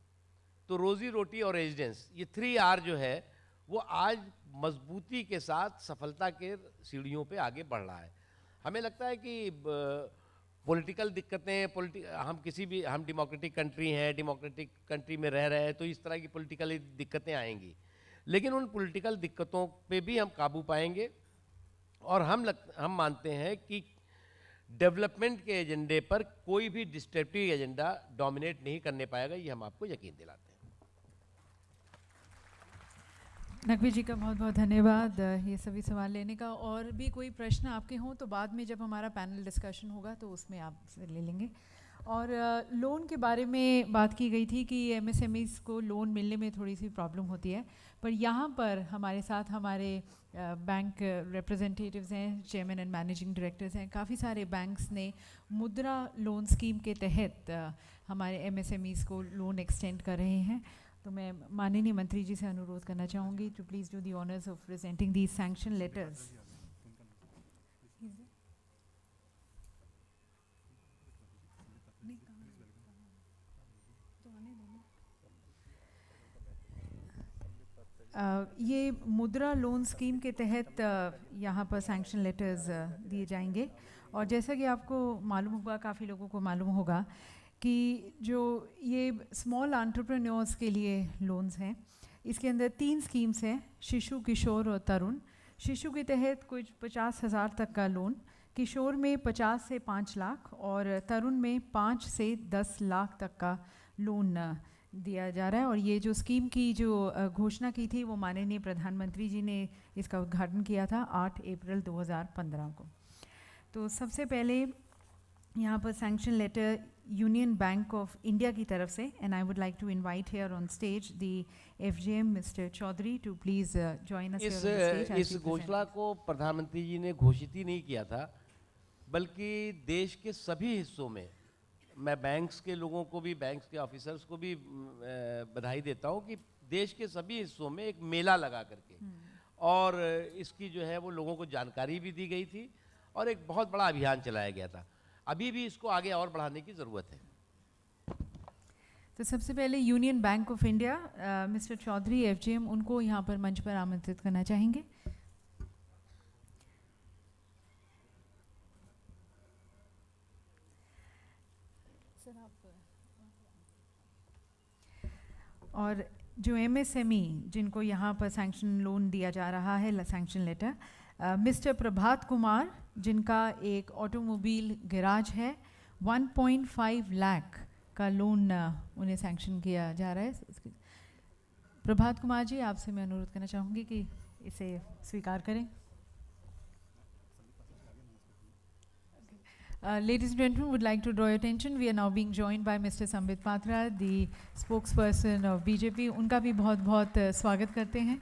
तो रोजी रोटी और रेजिडेंस, ये 3R जो है वो आज मजबूती के साथ सफलता के सीढ़ियों पे आगे बढ़ रहा है। हमें लगता है कि पॉलिटिकल दिक्कतें, हम डेमोक्रेटिक कंट्री हैं, डेमोक्रेटिक कंट्री में रह रहे हैं, तो इस तरह की पॉलिटिकल दिक्कतें आएंगी, लेकिन उन पॉलिटिकल दिक्कतों पे भी हम काबू पाएंगे। और हम मानते हैं कि डेवलपमेंट के एजेंडे पर कोई भी डिस्ट्रक्टिव एजेंडा डोमिनेट नहीं करने पाएगा, ये हम आपको यकीन दिलाते हैं। नकवी जी का बहुत बहुत धन्यवाद ये सभी सवाल लेने का। और भी कोई प्रश्न आपके हों तो बाद में जब हमारा पैनल डिस्कशन होगा तो उसमें आप ले लेंगे। और लोन के बारे में बात की गई थी कि एमएसएमईज़ को लोन मिलने में थोड़ी सी प्रॉब्लम होती है, पर यहाँ पर हमारे साथ हमारे बैंक रिप्रेजेंटेटिव्स हैं, चेयरमैन एंड मैनेजिंग डायरेक्टर्स हैं। काफ़ी सारे बैंक्स ने मुद्रा लोन स्कीम के तहत हमारे एमएसएमईज़ को लोन एक्सटेंड कर रहे हैं। तो मैं माननीय मंत्री जी से अनुरोध करना चाहूँगी to please do the honours of presenting the sanction letters. ये मुद्रा लोन स्कीम के तहत यहाँ पर सैंक्शन लेटर्स दिए जाएंगे। और जैसा कि आपको मालूम होगा, काफ़ी लोगों को मालूम होगा कि जो ये स्मॉल एंटरप्रेन्योर्स के लिए लोन्स हैं, इसके अंदर 3 स्कीम्स हैं, शिशु, किशोर और तरुण। शिशु के तहत कुछ 50,000 तक का लोन, किशोर में 50 से 5 लाख और तरुण में 5 से 10 लाख तक का लोन दिया जा रहा है। और ये जो स्कीम की जो घोषणा की थी वो माननीय प्रधानमंत्री जी ने इसका उद्घाटन किया था 8 अप्रैल 2015 को। तो सबसे पहले यहाँ पर sanction letter union bank of India की तरफ से, and I would like to invite here on stage the FGM mister Chaudhary to please join us here on stage. इस घोषणा को प्रधानमंत्री जी ने घोषित ही नहीं किया था, बल्कि देश के सभी हिस्सों में, मैं बैंक्स के लोगों को भी, बैंक्स के ऑफिसर्स को भी बधाई देता हूँ कि देश के सभी हिस्सों में एक मेला लगा करके और इसकी जो है वो लोगों को जानकारी भी दी गई थी और एक बहुत बड़ा अभियान चलाया गया था। अभी भी इसको आगे और बढ़ाने की ज़रूरत है। तो सबसे पहले union bank of India mister Chaudhary FGM, उनको यहाँ पर मंच पर आमंत्रित करना चाहेंगे। और जो एमएसएमई जिनको यहाँ पर सैंक्शन लोन दिया जा रहा है, sanction letter, mister Prabhat Kumar जिनका एक ऑटोमोबाइल गैराज है, 1.5 लाख का लोन उन्हें सैंक्शन किया जा रहा है। प्रभात कुमार जी, आपसे मैं अनुरोध करना चाहूँगी कि इसे स्वीकार करें। Ladies and gentlemen, would like to draw your attention. We are now being joined by Mr. Sambit Patra, the spokesperson of BJP. उनका भी बहुत बहुत स्वागत करते हैं।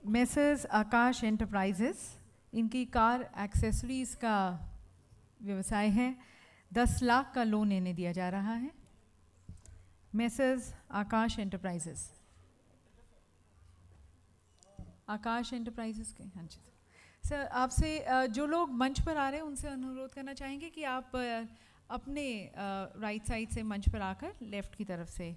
मेसर्स आकाश एंटरप्राइजेस, इनकी कार एक्सेसरीज का व्यवसाय है, 10 लाख का लोन इन्हें दिया जा रहा है। मेसर्स आकाश एंटरप्राइजेस, आकाश एंटरप्राइजेस के, हाँ जी सर। आपसे जो लोग मंच पर आ रहे हैं उनसे अनुरोध करना चाहेंगे कि आप अपने राइट साइड से मंच पर आकर लेफ्ट की तरफ से।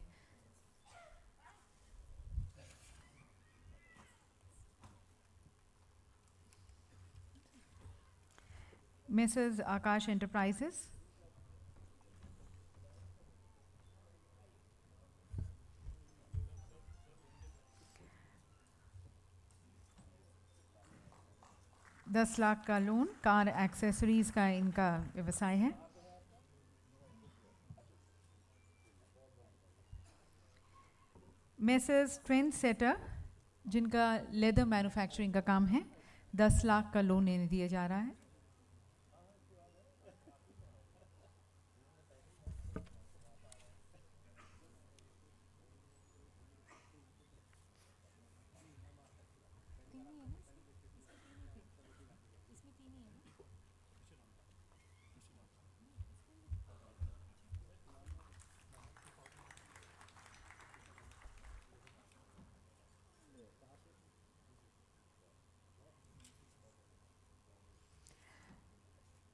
मेसर्स आकाश एंटरप्राइजेस, 10 लाख का लोन, कार एक्सेसरीज का इनका व्यवसाय है। मेसर्स ट्रेंड सेटर, जिनका लेदर मैन्युफैक्चरिंग का काम है, 10 लाख का लोन इन्हें दिया जा रहा है।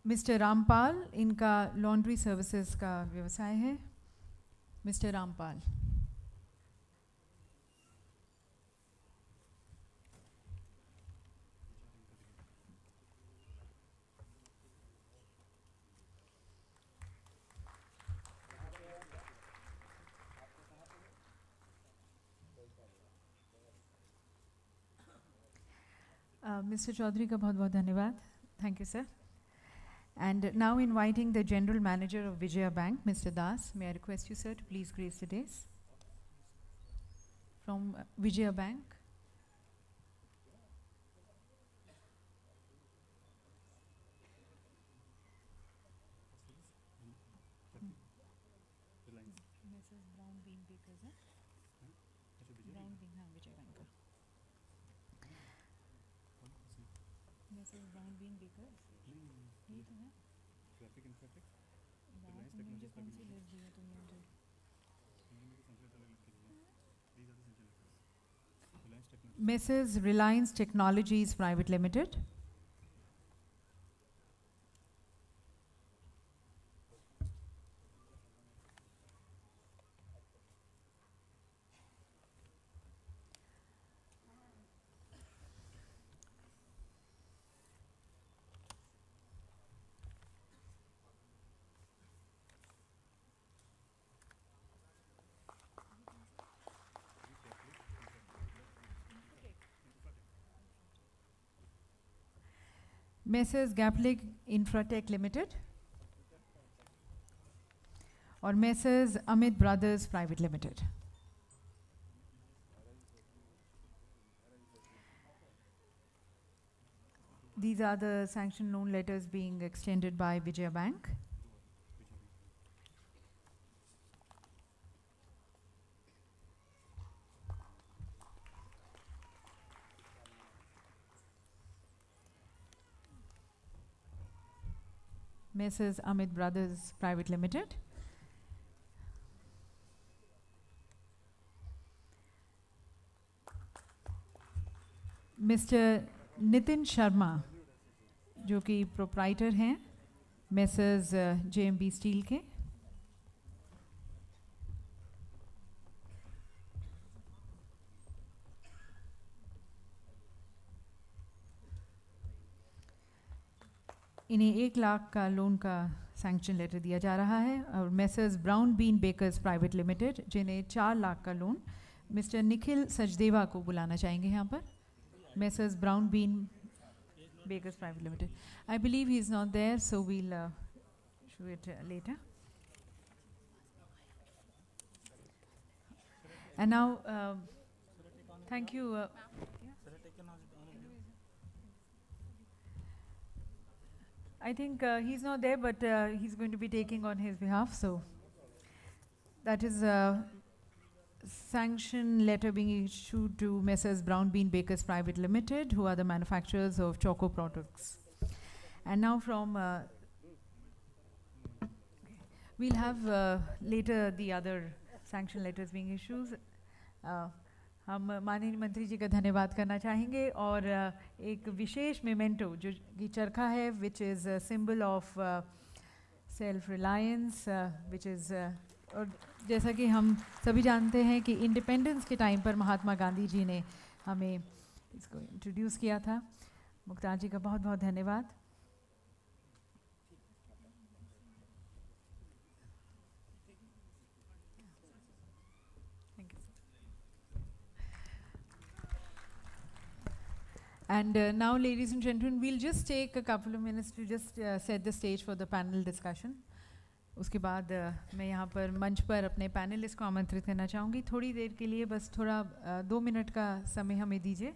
मिस्टर रामपाल, इनका लॉन्ड्री सर्विसेज का व्यवसाय है। मिस्टर रामपाल। मिस्टर चौधरी का बहुत बहुत धन्यवाद। Thank you sir. And now inviting the General Manager of Vijaya Bank, Mr. Das. May I request you, sir, to please grace the dais. From Vijaya Bank. Mrs. Brown Bean Baker, sir. Brown Bean, हाँ, Vijaya Bank का. Mrs. Brown Bean Baker. ये तो है। बात मुझे कौन सी list दी है तुमने मुझे? Mrs. Reliance Technologies Private Limited. Messrs. Gaplig Infratech Limited और Messrs. Amit Brothers Private Limited. These are the sanction loan letters being extended by Vijaya Bank. Messrs. Amit Brothers Private Limited. Mr. Nitin Sharma, जो कि proprietor हैं Messrs. JMB steel के। इन्हें 1 लाख का loan का sanction letter दिया जा रहा है। और Messrs. Brown Bean Bakers private limited, जिन्हें 4 लाख का लोन, मिस्टर निखिल सचदेवा को बुलाना चाहेंगे यहाँ पर। Messrs. Brown Bean Bakers Private Limited. I believe he is not there, so we'll show it later. And now, thank you. I think he's not there, but he's going to be taking on his behalf. So that is sanction letter being issued to Messrs. Brown Bean Bakers Private Limited, who are the manufacturers of Choco products. And now from, we'll have later the other sanction letters being issued. हम माननीय मंत्री जी का धन्यवाद करना चाहेंगे और एक विशेष memento जो कि चरखा है, which is a symbol of self-reliance, which is और जैसा कि हम सभी जानते हैं कि इंडिपेंडेंस के टाइम पर महात्मा गांधी जी ने हमें इसको इंट्रोड्यूस किया था। मुख्तार जी का बहुत बहुत धन्यवाद। And now, ladies and gentlemen, we'll just take a couple of minutes to just set the stage for the panel discussion. उसके बाद मैं यहाँ पर मंच पर अपने पैनलिस्ट को आमंत्रित करना चाहूँगी। थोड़ी देर के लिए बस थोड़ा 2 मिनट का समय हमें दीजिए।